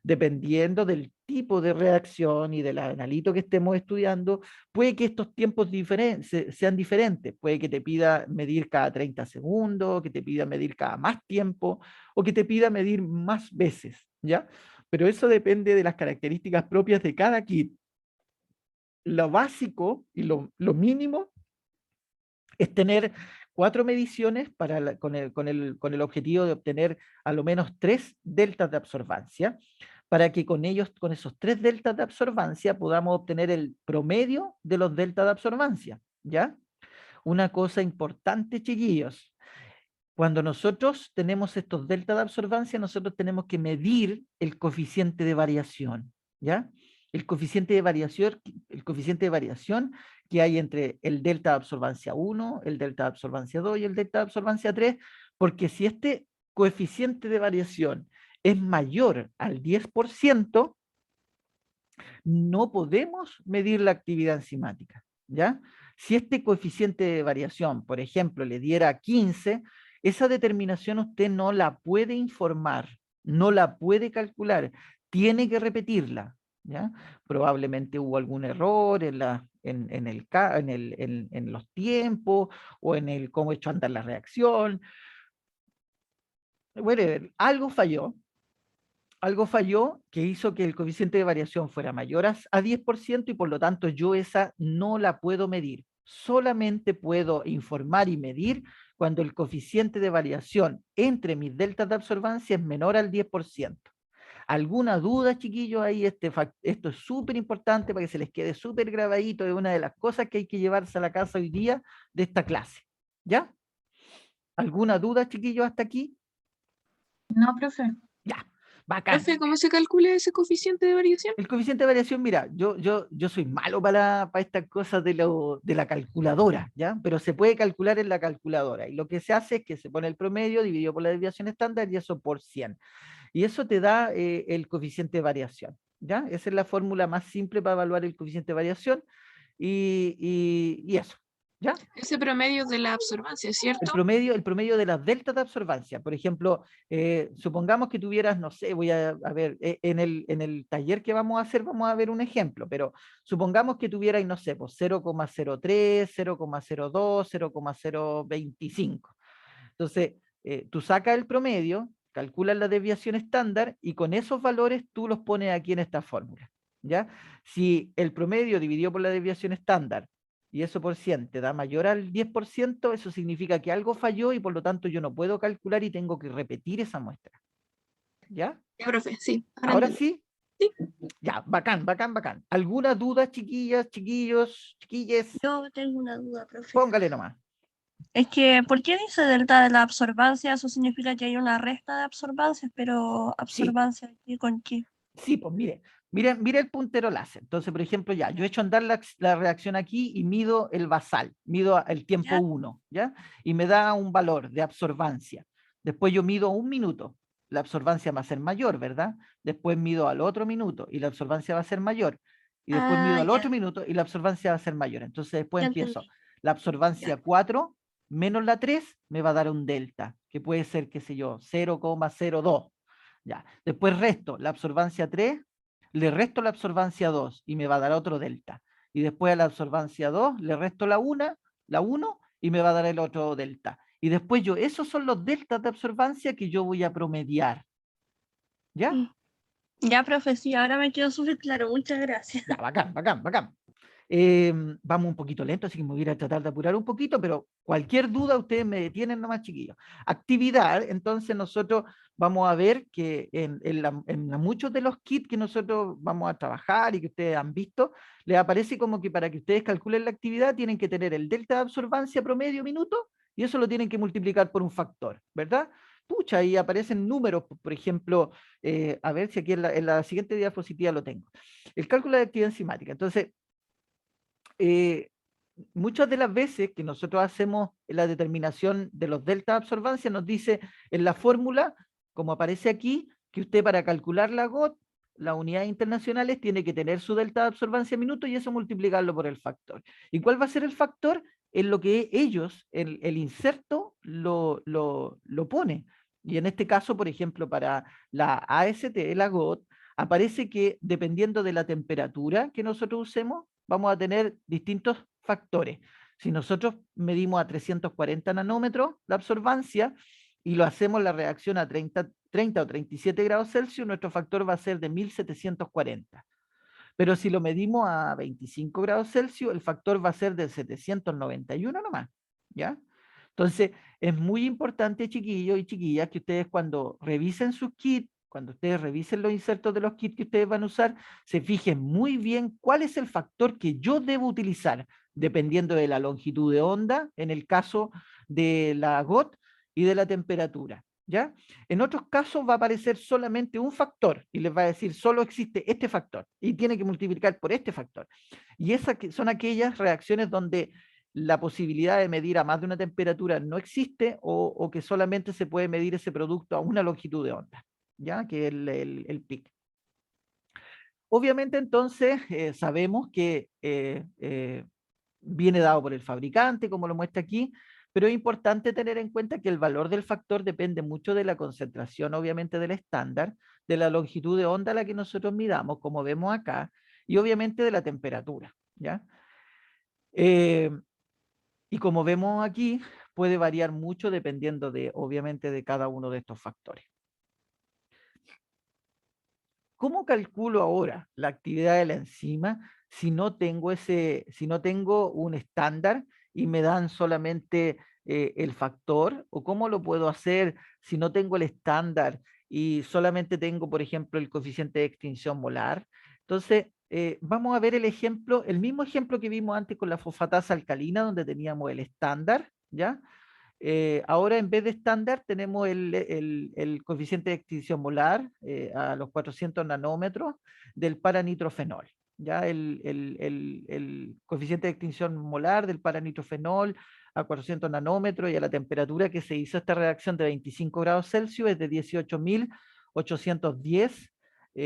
Dependiendo del tipo de reacción y del analito que estemos estudiando, puede que estos tiempos sean diferentes. Puede que te pida medir cada 30 segundos, que te pida medir cada más tiempo, o que te pida medir más veces, ¿ya? Pero eso depende de las características propias de cada kit. Lo básico y lo mínimo es tener 4 mediciones con el objetivo de obtener a lo menos 3 deltas de absorbancia, para que con esos 3 deltas de absorbancia podamos obtener el promedio de los deltas de absorbancia, ¿ya? Una cosa importante, chiquillos, cuando nosotros tenemos estos deltas de absorbancia, nosotros tenemos que medir el coeficiente de variación, ¿ya? El coeficiente de variación que hay entre el delta de absorbancia 1, el delta de absorbancia 2 y el delta de absorbancia 3, porque si este coeficiente de variación es mayor al 10%, no podemos medir la actividad enzimática, ¿ya? Si este coeficiente de variación, por ejemplo, le diera 15, esa determinación usted no la puede informar, no la puede calcular, tiene que repetirla, ¿ya? Probablemente hubo algún error en los tiempos o en el cómo he hecho andar la reacción, Bueno, algo falló que hizo que el coeficiente de variación fuera mayor a 10% y por lo tanto yo esa no la puedo medir. Solamente puedo informar y medir cuando el coeficiente de variación entre mis deltas de absorbancia es menor al 10%. ¿Alguna duda, chiquillos? Ahí esto es súper importante para que se les quede súper grabadito. Es una de las cosas que hay que llevarse a la casa hoy día de esta clase. ¿Ya? ¿Alguna duda, chiquillos, hasta aquí?
No, profe.
Ya, bacán.
Profe, ¿cómo se calcula ese coeficiente de variación?
El coeficiente de variación, mira, yo soy malo para estas cosas de la calculadora, ¿ya? Pero se puede calcular en la calculadora. Y lo que se hace es que se pone el promedio dividido por la desviación estándar y eso por 100. Y eso te da el coeficiente de variación, ¿ya? Esa es la fórmula más simple para evaluar el coeficiente de variación y eso, ¿ya?
Ese promedio de la absorbancia, ¿cierto?
El promedio de las deltas de absorbancia. Por ejemplo, supongamos que tuvieras, no sé, voy a ver, en el taller que vamos a hacer, vamos a ver un ejemplo, pero supongamos que tuvieras, no sé, pues 0,03, 0,02, 0,025. Entonces, tú sacas el promedio, calculas la desviación estándar y con esos valores tú los pones aquí en esta fórmula, ¿ya? Si el promedio dividido por la desviación estándar y eso por 100 te da mayor al 10%, eso significa que algo falló y por lo tanto yo no puedo calcular y tengo que repetir esa muestra. ¿Ya?
Ya, profe, sí.
¿Ahora
entiendo.
sí?
Sí.
Ya, bacán, bacán, bacán. ¿Alguna duda, chiquillas, chiquillos, chiquilles?
Yo tengo una duda, profe.
Póngale nomás.
Es que, ¿por qué dice delta de la absorbancia? Eso significa que hay una resta de absorbancias, pero absorbancia ¿qué con qué?
Sí, pues mire el puntero láser. Entonces, por ejemplo, ya, yo he hecho andar la reacción aquí y mido el basal, mido el tiempo
¿Ya?
1, ¿ya? Y me da un valor de absorbancia. Después yo mido 1 minuto, la absorbancia va a ser mayor, ¿verdad? Después mido al otro minuto y la absorbancia va a ser mayor. Y después mido al otro
Ya,
minuto y la absorbancia va a ser mayor. Entonces después
ya
empiezo,
entendí.
la absorbancia
Ya.
4 menos la 3 me va a dar un delta, que puede ser, qué sé yo, 0,02. Ya. Después resto la absorbancia 3, le resto la absorbancia 2 y me va a dar otro delta. Y después a la absorbancia 2 le resto la 1 y me va a dar el otro delta. Y después esos son los deltas de absorbancia que yo voy a promediar. ¿Ya?
Mm. Ya, profe, sí, ahora me quedó súper claro. Muchas gracias.
Ya, bacán, bacán, bacán. Vamos un poquito lento, así que me voy a ir a tratar de apurar un poquito, pero cualquier duda ustedes me detienen nomás, chiquillos. Actividad, entonces nosotros vamos a ver que en muchos de los kits que nosotros vamos a trabajar y que ustedes han visto, les aparece como que para que ustedes calculen la actividad tienen que tener el delta de absorbancia promedio minuto y eso lo tienen que multiplicar por un factor, ¿verdad? Pucha, ahí aparecen números, por ejemplo, a ver si aquí en la siguiente diapositiva lo tengo. El cálculo de actividad enzimática. Entonces, eh, muchas de las veces que nosotros hacemos la determinación de los deltas de absorbancia, nos dice en la fórmula, como aparece aquí, que usted para calcular la GOT, las unidades internacionales, tiene que tener su delta de absorbancia minuto y eso multiplicarlo por el factor. ¿Y cuál va a ser el factor? En lo que ellos, el inserto, lo pone. Y en este caso, por ejemplo, para la AST, la GOT, aparece que dependiendo de la temperatura que nosotros usemos, vamos a tener distintos factores. Si nosotros medimos a 340 nanómetros la absorbancia y lo hacemos la reacción a 30 o 37 grados Celsius, nuestro factor va a ser de 1740. Pero si lo medimos a 25 grados Celsius, el factor va a ser de 791 nomás, ¿ya? Entonces, es muy importante, chiquillos y chiquillas, que ustedes cuando revisen sus kits, cuando ustedes revisen los insertos de los kits que ustedes van a usar, se fijen muy bien cuál es el factor que yo debo utilizar, dependiendo de la longitud de onda, en el caso de la GOT y de la temperatura, ¿ya? En otros casos va a aparecer solamente un factor y les va a decir solo existe este factor y tiene que multiplicar por este factor. Y esas son aquellas reacciones donde la posibilidad de medir a más de una temperatura no existe o que solamente se puede medir ese producto a una longitud de onda, ¿ya? Que es el PIC. Obviamente entonces sabemos que viene dado por el fabricante, como lo muestra aquí, pero es importante tener en cuenta que el valor del factor depende mucho de la concentración, obviamente, del estándar, de la longitud de onda a la que nosotros midamos, como vemos acá, y obviamente de la temperatura, ¿ya? Y como vemos aquí, puede variar mucho dependiendo obviamente, de cada uno de estos factores. ¿Cómo calculo ahora la actividad de la enzima si no tengo un estándar y me dan solamente el factor? ¿O cómo lo puedo hacer si no tengo el estándar y solamente tengo, por ejemplo, el coeficiente de extinción molar? Entonces, vamos a ver el mismo ejemplo que vimos antes con la fosfatasa alcalina, donde teníamos el estándar, ¿ya? Ahora en vez de estándar tenemos el coeficiente de extinción molar a los 400 nanómetros del paranitrofenol. Ya el coeficiente de extinción molar del paranitrofenol a 400 nanómetros y a la temperatura que se hizo esta reacción de 25 grados Celsius es de 18.810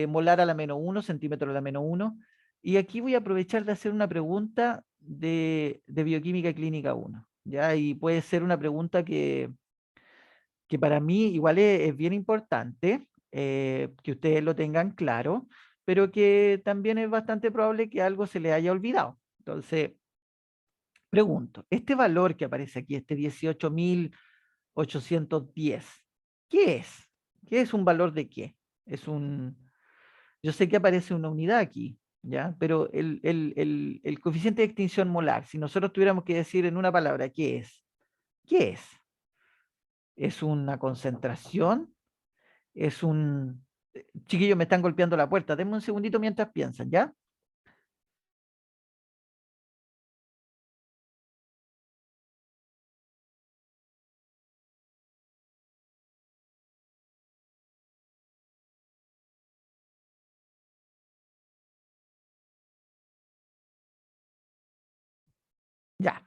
molar a la menos 1, centímetro a la menos 1. Y aquí voy a aprovechar de hacer una pregunta de bioquímica clínica 1. ¿Ya? Y puede ser una pregunta que para mí igual es bien importante, que ustedes lo tengan claro, pero que también es bastante probable que algo se les haya olvidado. Entonces, pregunto, este valor que aparece aquí, este 18.810, ¿qué es? ¿Qué es un valor de qué? Yo sé que aparece una unidad aquí, ¿ya? Pero el coeficiente de extinción molar, si nosotros tuviéramos que decir en una palabra, ¿qué es? ¿Qué es? ¿Es una concentración? ¿Es un... Chiquillos, me están golpeando la puerta. Denme un segundito mientras piensan, ¿ya? Ya.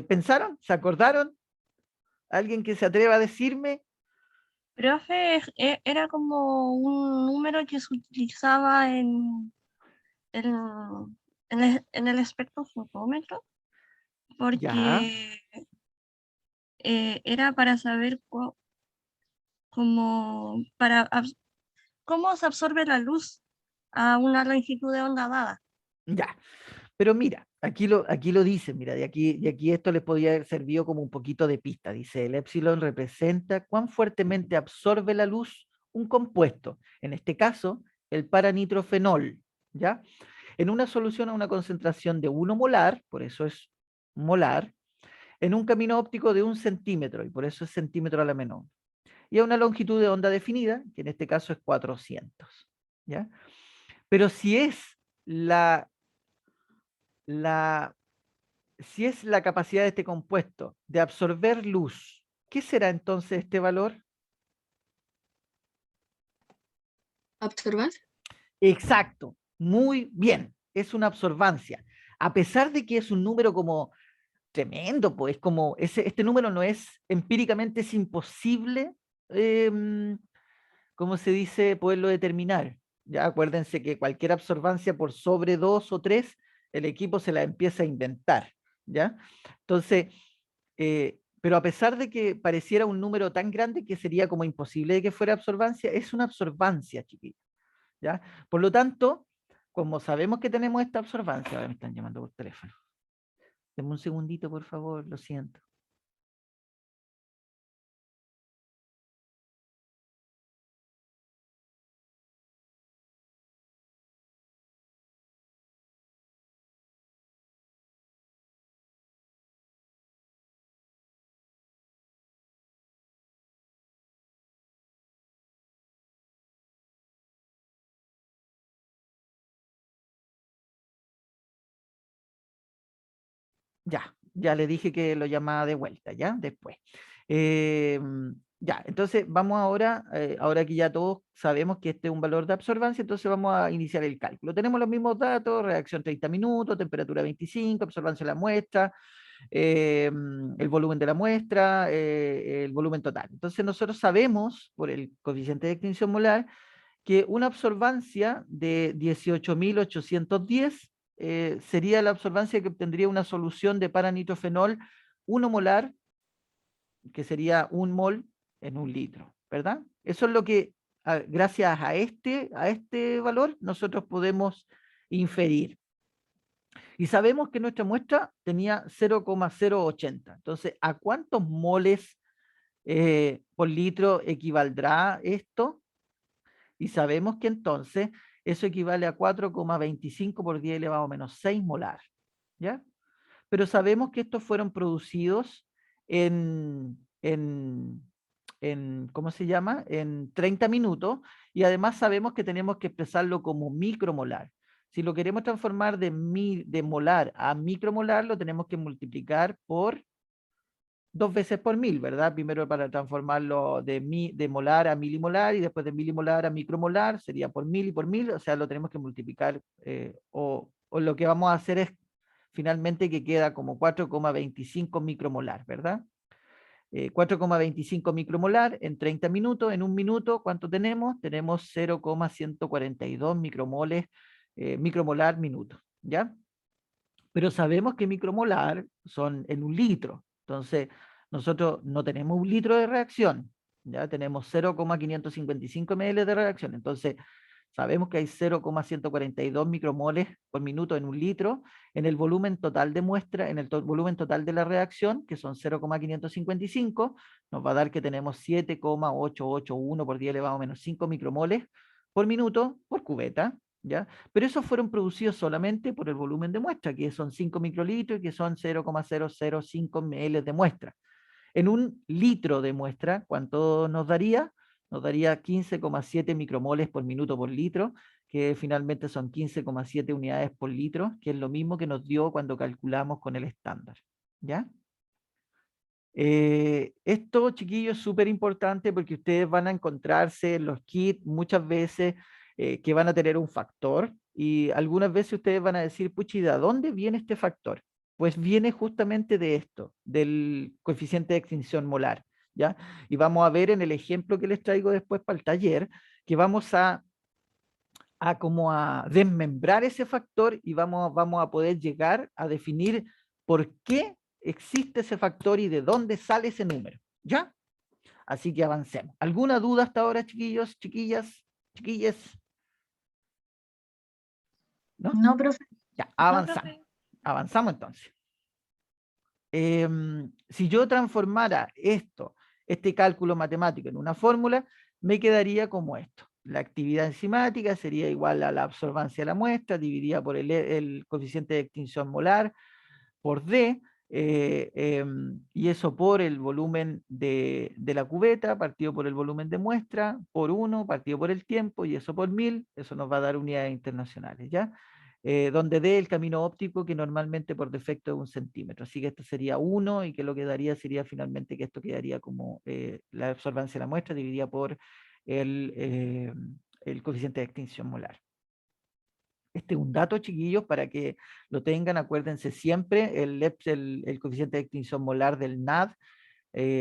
¿Pensaron? ¿Se acordaron? ¿Alguien que se atreva a decirme?
Profe, era como un número que se utilizaba en, en el espectrofotómetro,
Ya.
porque era para saber cómo se absorbe la luz a una longitud de onda dada.
Ya. Pero mira, aquí lo dice, mira, de aquí esto les podría haber servido como un poquito de pista. Dice, el epsilon representa cuán fuertemente absorbe la luz un compuesto, en este caso, el paranitrofenol, ¿ya? En una solución a una concentración de 1 molar, por eso es molar, en un camino óptico de 1 centímetro, y por eso es centímetro a la menor, y a una longitud de onda definida, que en este caso es 400, ¿ya? Pero la, la, si es la capacidad de este compuesto de absorber luz, ¿qué será entonces este valor?
¿Absorbancia?
Exacto, muy bien, es una absorbancia. A pesar de que es un número como tremendo, pues como este número no es empíricamente, es imposible, ¿cómo se dice?, poderlo determinar. Ya acuérdense que cualquier absorbancia por sobre 2 o 3, el equipo se la empieza a inventar, ¿ya? Entonces, pero a pesar de que pareciera un número tan grande que sería como imposible de que fuera absorbancia, es una absorbancia, chiquita, ¿ya? Por lo tanto, como sabemos que tenemos esta absorbancia, ahora me están llamando por teléfono. Denme un segundito, por favor, lo siento. Ya le dije que lo llamaba de vuelta, ¿ya? Después. Ya, entonces vamos ahora que ya todos sabemos que este es un valor de absorbancia, entonces vamos a iniciar el cálculo. Tenemos los mismos datos, reacción 30 minutos, temperatura 25, absorbancia de la muestra, el volumen de la muestra, el volumen total. Entonces nosotros sabemos, por el coeficiente de extinción molar, que una absorbancia de 18.810 sería la absorbancia que obtendría una solución de paranitrofenol 1 molar, que sería 1 mol en 1 litro, ¿verdad? Eso es lo que, gracias a este valor, nosotros podemos inferir. Y sabemos que nuestra muestra tenía 0,080. Entonces, ¿a cuántos moles por litro equivaldrá esto? Y sabemos que entonces eso equivale a 4,25 por 10 elevado a menos 6 molar. ¿Ya? Pero sabemos que estos fueron producidos en ¿cómo se llama? En 30 minutos, y además sabemos que tenemos que expresarlo como micromolar. Si lo queremos transformar de molar a micromolar, lo tenemos que multiplicar por 2 veces por 1000, ¿verdad? Primero para transformarlo de molar a milimolar, y después de milimolar a micromolar, sería por 1000 y por 1000, o sea, lo tenemos que multiplicar, o lo que vamos a hacer es finalmente que queda como 4,25 micromolar, ¿verdad? 4,25 micromolar en 30 minutos. En un minuto, ¿cuánto tenemos? Tenemos 0,142 micromoles, micromolar minuto, ¿ya? Pero sabemos que micromolar son en un litro. Entonces, nosotros no tenemos un litro de reacción, ya tenemos 0,555 ml de reacción. Entonces, sabemos que hay 0,142 micromoles por minuto en un litro. En el volumen total de muestra, en el volumen total de la reacción, que son 0,555, nos va a dar que tenemos 7,881 por 10 elevado a menos 5 micromoles por minuto por cubeta, ¿ya? Pero esos fueron producidos solamente por el volumen de muestra, que son 5 microlitros y que son 0,005 ml de muestra. En un litro de muestra, ¿cuánto nos daría? Nos daría 15,7 micromoles por minuto por litro, que finalmente son 15,7 unidades por litro, que es lo mismo que nos dio cuando calculamos con el estándar. ¿Ya? Esto, chiquillos, es súper importante porque ustedes van a encontrarse en los kits muchas veces que van a tener un factor, y algunas veces ustedes van a decir, puchi, ¿de dónde viene este factor? Pues viene justamente de esto, del coeficiente de extinción molar, ¿ya? Y vamos a ver en el ejemplo que les traigo después para el taller, que vamos a como a desmembrar ese factor, y vamos a poder llegar a definir por qué existe ese factor y de dónde sale ese número, ¿ya? Así que avancemos. ¿Alguna duda hasta ahora, chiquillos, chiquillas, chiquillas? ¿No?
No, profe.
Ya,
No,
avanzamos.
profe.
Avanzamos entonces. Si yo transformara este cálculo matemático en una fórmula, me quedaría como esto. La actividad enzimática sería igual a la absorbancia de la muestra, dividida por el coeficiente de extinción molar, por D, y eso por el volumen de la cubeta, partido por el volumen de muestra, por 1, partido por el tiempo, y eso por 1000, eso nos va a dar unidades internacionales, ¿ya? Donde D el camino óptico, que normalmente por defecto es 1 centímetro. Así que esto sería 1, y que lo que daría sería finalmente que esto quedaría como la absorbancia de la muestra dividida por el coeficiente de extinción molar. Este es un dato, chiquillos, para que lo tengan. Acuérdense siempre, el coeficiente de extinción molar del NAD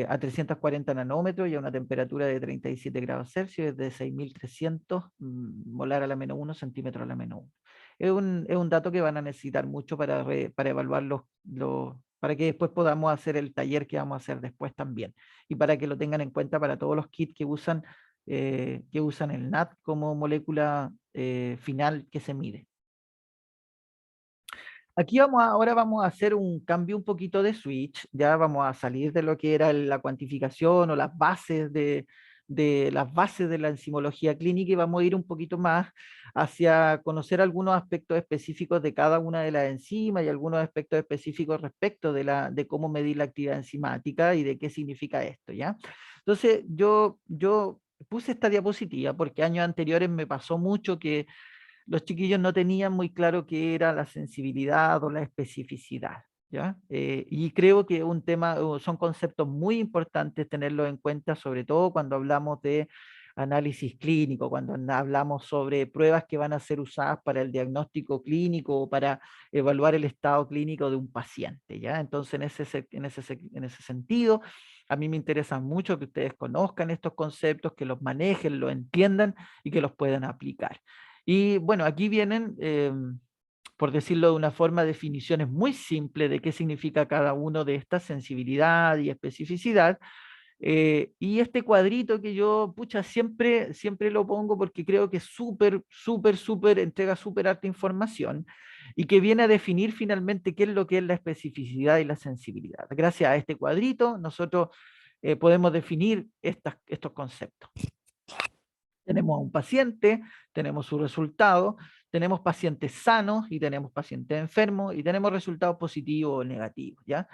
a 340 nanómetros y a una temperatura de 37 grados Celsius es de 6.300 molar a la menos 1, centímetros a la menos 1. Es un dato que van a necesitar mucho para evaluar para que después podamos hacer el taller que vamos a hacer después también. Y para que lo tengan en cuenta para todos los kits que usan el NAD como molécula final que se mide. Aquí ahora vamos a hacer un cambio un poquito de switch, ya vamos a salir de lo que era la cuantificación o las bases de la enzimología clínica, y vamos a ir un poquito más hacia conocer algunos aspectos específicos de cada una de las enzimas y algunos aspectos específicos respecto de cómo medir la actividad enzimática y de qué significa esto, ¿ya? Entonces, yo puse esta diapositiva porque años anteriores me pasó mucho que los chiquillos no tenían muy claro qué era la sensibilidad o la especificidad, ¿ya? Y creo que un tema, son conceptos muy importantes tenerlos en cuenta, sobre todo cuando hablamos de análisis clínico, cuando hablamos sobre pruebas que van a ser usadas para el diagnóstico clínico o para evaluar el estado clínico de un paciente, ¿ya? Entonces, en ese sentido, a mí me interesa mucho que ustedes conozcan estos conceptos, que los manejen, los entiendan y que los puedan aplicar. Y bueno, aquí vienen, por decirlo de una forma, definiciones muy simples de qué significa cada uno de estas, sensibilidad y especificidad. Y este cuadrito que yo, pucha, siempre lo pongo porque creo que es entrega súper harta información y que viene a definir finalmente qué es lo que es la especificidad y la sensibilidad. Gracias a este cuadrito, nosotros podemos definir estos conceptos. Tenemos a un paciente, tenemos su resultado, tenemos pacientes sanos y tenemos pacientes enfermos y tenemos resultados positivos o negativos, ¿ya?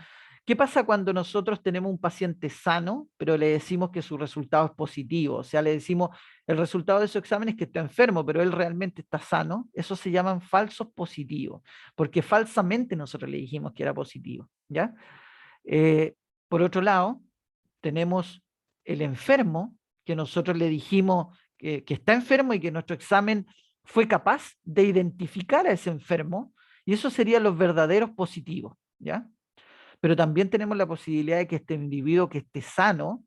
¿Qué pasa cuando nosotros tenemos un paciente sano, pero le decimos que su resultado es positivo? O sea, le decimos, el resultado de su examen es que está enfermo, pero él realmente está sano. Eso se llaman falsos positivos, porque falsamente nosotros le dijimos que era positivo, ¿ya? Por otro lado, tenemos el enfermo, que nosotros le dijimos que está enfermo y que nuestro examen fue capaz de identificar a ese enfermo, y eso serían los verdaderos positivos, ¿ya? Pero también tenemos la posibilidad de que este individuo que esté sano,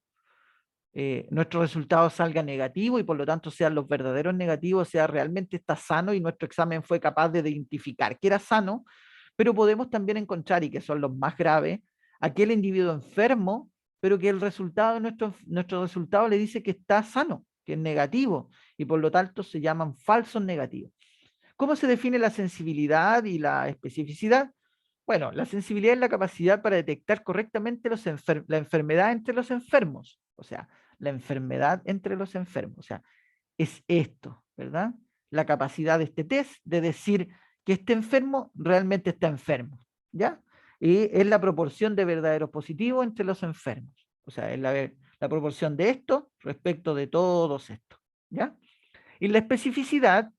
nuestro resultado salga negativo y por lo tanto sean los verdaderos negativos, sea realmente está sano y nuestro examen fue capaz de identificar que era sano, pero podemos también encontrar, y que son los más graves, aquel individuo enfermo, pero que el resultado de nuestro resultado le dice que está sano, que es negativo, y por lo tanto se llaman falsos negativos. ¿Cómo se define la sensibilidad y la especificidad? Bueno, la sensibilidad es la capacidad para detectar correctamente la enfermedad entre los enfermos. O sea, la enfermedad entre los enfermos. O sea, es esto, ¿verdad? La capacidad de este test de decir que este enfermo realmente está enfermo, ¿ya? Y es la proporción de verdaderos positivos entre los enfermos. O sea, es la proporción de esto respecto de todos estos, ¿ya? Y la especificidad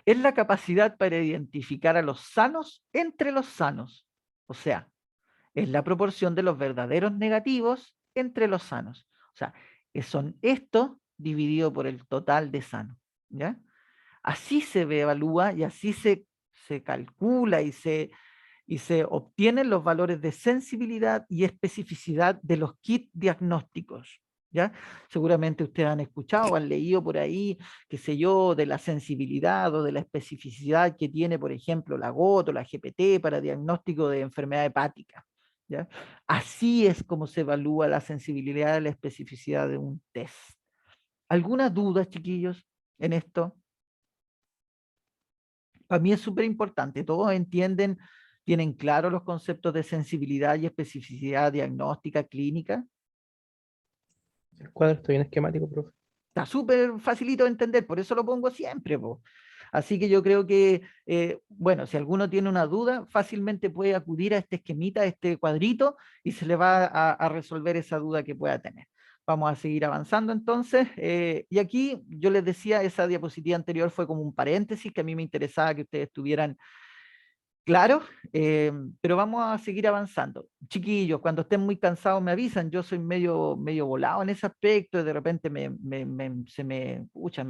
es la capacidad para identificar a los sanos entre los sanos. O sea, es la proporción de los verdaderos negativos entre los sanos. O sea, son estos dividido por el total de sanos. ¿Ya? Así se evalúa y así se calcula y se obtienen los valores de sensibilidad y especificidad de los kits diagnósticos. ¿Ya? Seguramente ustedes han escuchado o han leído por ahí, qué sé yo, de la sensibilidad o de la especificidad que tiene, por ejemplo, la GOT o la GPT para diagnóstico de enfermedad hepática. ¿Ya? Así es como se evalúa la sensibilidad y la especificidad de un test. ¿Algunas dudas, chiquillos, en esto? Para mí es súper importante. Todos entienden, tienen claro los conceptos de sensibilidad y especificidad diagnóstica clínica.
El cuadro está bien esquemático, profe.
Está súper facilito de entender, por eso lo pongo siempre, po. Así que yo creo que, bueno, si alguno tiene una duda, fácilmente puede acudir a este esquemita, a este cuadrito, y se le va a resolver esa duda que pueda tener. Vamos a seguir avanzando entonces. Y aquí yo les decía, esa diapositiva anterior fue como un paréntesis que a mí me interesaba que ustedes tuvieran claro, pero vamos a seguir avanzando. Chiquillos, cuando estén muy cansados me avisan, yo soy medio volado en ese aspecto, de repente me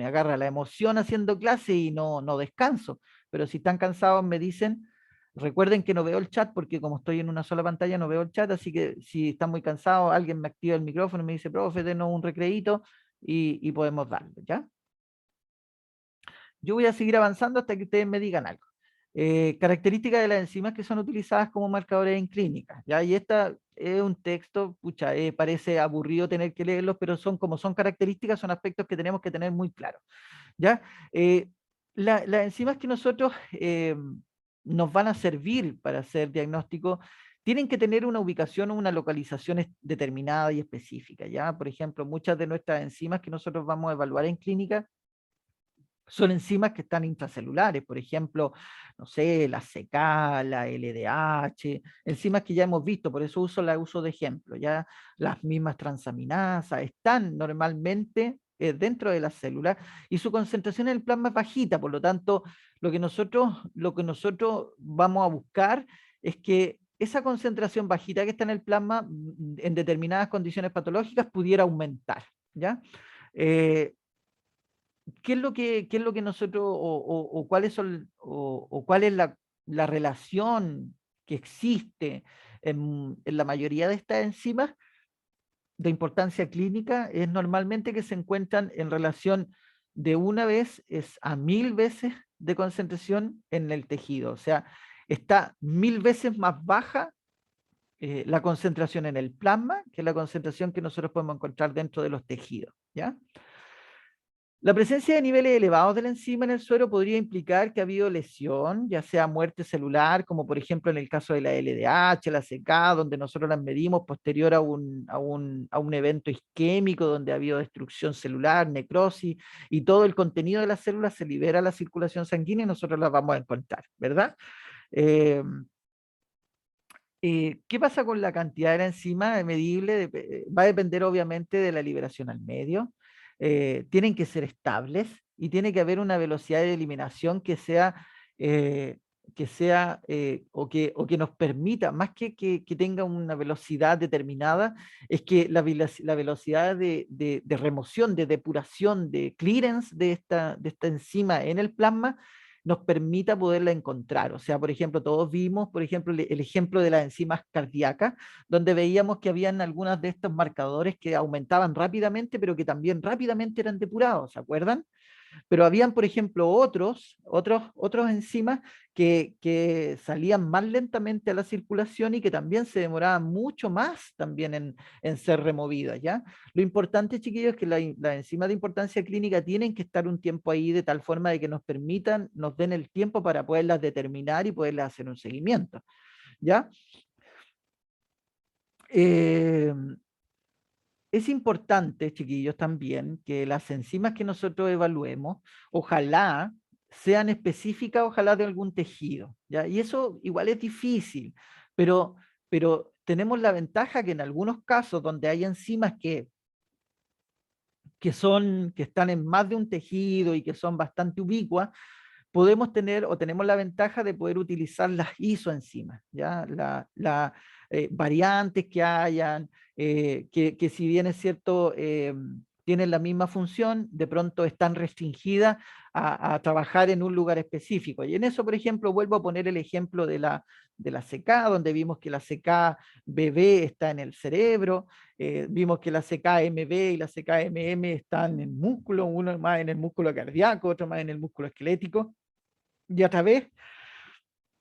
agarra la emoción haciendo clase y no descanso, pero si están cansados me dicen, recuerden que no veo el chat porque como estoy en una sola pantalla no veo el chat, así que si están muy cansados, alguien me activa el micrófono y me dice, profe, denos un recreíto y podemos darlo, ¿ya? Yo voy a seguir avanzando hasta que ustedes me digan algo. Características de las enzimas que son utilizadas como marcadores en clínica, ¿ya? Y esta es un texto, pucha, parece aburrido tener que leerlos, pero como son características, son aspectos que tenemos que tener muy claros, ¿ya? Las enzimas que nosotros nos van a servir para hacer diagnóstico tienen que tener una ubicación o una localización determinada y específica, ¿ya? Por ejemplo, muchas de nuestras enzimas que nosotros vamos a evaluar en clínica son enzimas que están intracelulares, por ejemplo, no sé, la CK, la LDH, enzimas que ya hemos visto, por eso la uso de ejemplo, ya las mismas transaminasas están normalmente dentro de la célula y su concentración en el plasma es bajita, por lo tanto, lo que nosotros vamos a buscar es que esa concentración bajita que está en el plasma en determinadas condiciones patológicas pudiera aumentar, ¿ya? ¿Qué es lo que nosotros, o cuáles son, o cuál es la relación que existe en la mayoría de estas enzimas de importancia clínica? Es normalmente que se encuentran en relación de una vez a 1000 veces de concentración en el tejido. O sea, está 1000 veces más baja la concentración en el plasma, que es la concentración que nosotros podemos encontrar dentro de los tejidos, ¿ya? La presencia de niveles elevados de la enzima en el suero podría implicar que ha habido lesión, ya sea muerte celular, como por ejemplo en el caso de la LDH, la CK, donde nosotros las medimos posterior a un evento isquémico, donde ha habido destrucción celular, necrosis, y todo el contenido de las células se libera a la circulación sanguínea y nosotros las vamos a encontrar, ¿verdad? ¿Qué pasa con la cantidad de la enzima medible? Va a depender obviamente de la liberación al medio. Tienen que ser estables y tiene que haber una velocidad de eliminación que sea, o que nos permita, más que tenga una velocidad determinada, es que la velocidad de remoción, de depuración, de clearance de esta enzima en el plasma nos permita poderla encontrar. O sea, por ejemplo, todos vimos, por ejemplo, el ejemplo de las enzimas cardíacas, donde veíamos que habían algunos de estos marcadores que aumentaban rápidamente, pero que también rápidamente eran depurados, ¿se acuerdan? Pero habían, por ejemplo, otros enzimas que salían más lentamente a la circulación y que también se demoraban mucho más también en ser removidas, ¿ya? Lo importante, chiquillos, es que las enzimas de importancia clínica tienen que estar un tiempo ahí de tal forma de que nos permitan, nos den el tiempo para poderlas determinar y poderlas hacer un seguimiento, ¿ya? Es importante, chiquillos, también que las enzimas que nosotros evaluemos, ojalá sean específicas, ojalá de algún tejido, ¿ya? Y eso igual es difícil, pero tenemos la ventaja que en algunos casos donde hay enzimas que están en más de un tejido y que son bastante ubicuas, podemos tener o tenemos la ventaja de poder utilizar las isoenzimas, ¿ya? Variantes que hayan, que si bien es cierto, tienen la misma función, de pronto están restringidas a trabajar en un lugar específico. Y en eso, por ejemplo, vuelvo a poner el ejemplo de la CK, donde vimos que la CK-BB está en el cerebro, vimos que la CK-MB y la CK-MM están en el músculo, uno más en el músculo cardíaco, otro más en el músculo esquelético. Y a través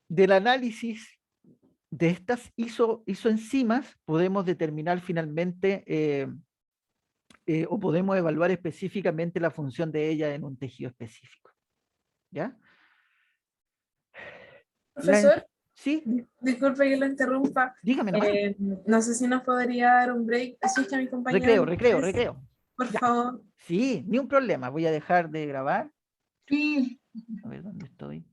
del análisis de estas isoenzimas podemos determinar finalmente o podemos evaluar específicamente la función de ella en un tejido específico. ¿Ya?
Profesor,
¿Sí?
disculpe que lo interrumpa.
Dígame nomás.
No sé si nos podría dar un break. Así es que mi compañero.
Recreo.
Por
Ya.
favor.
Sí, ni un problema. Voy a dejar de grabar.
Sí.
A ver, ¿dónde estoy?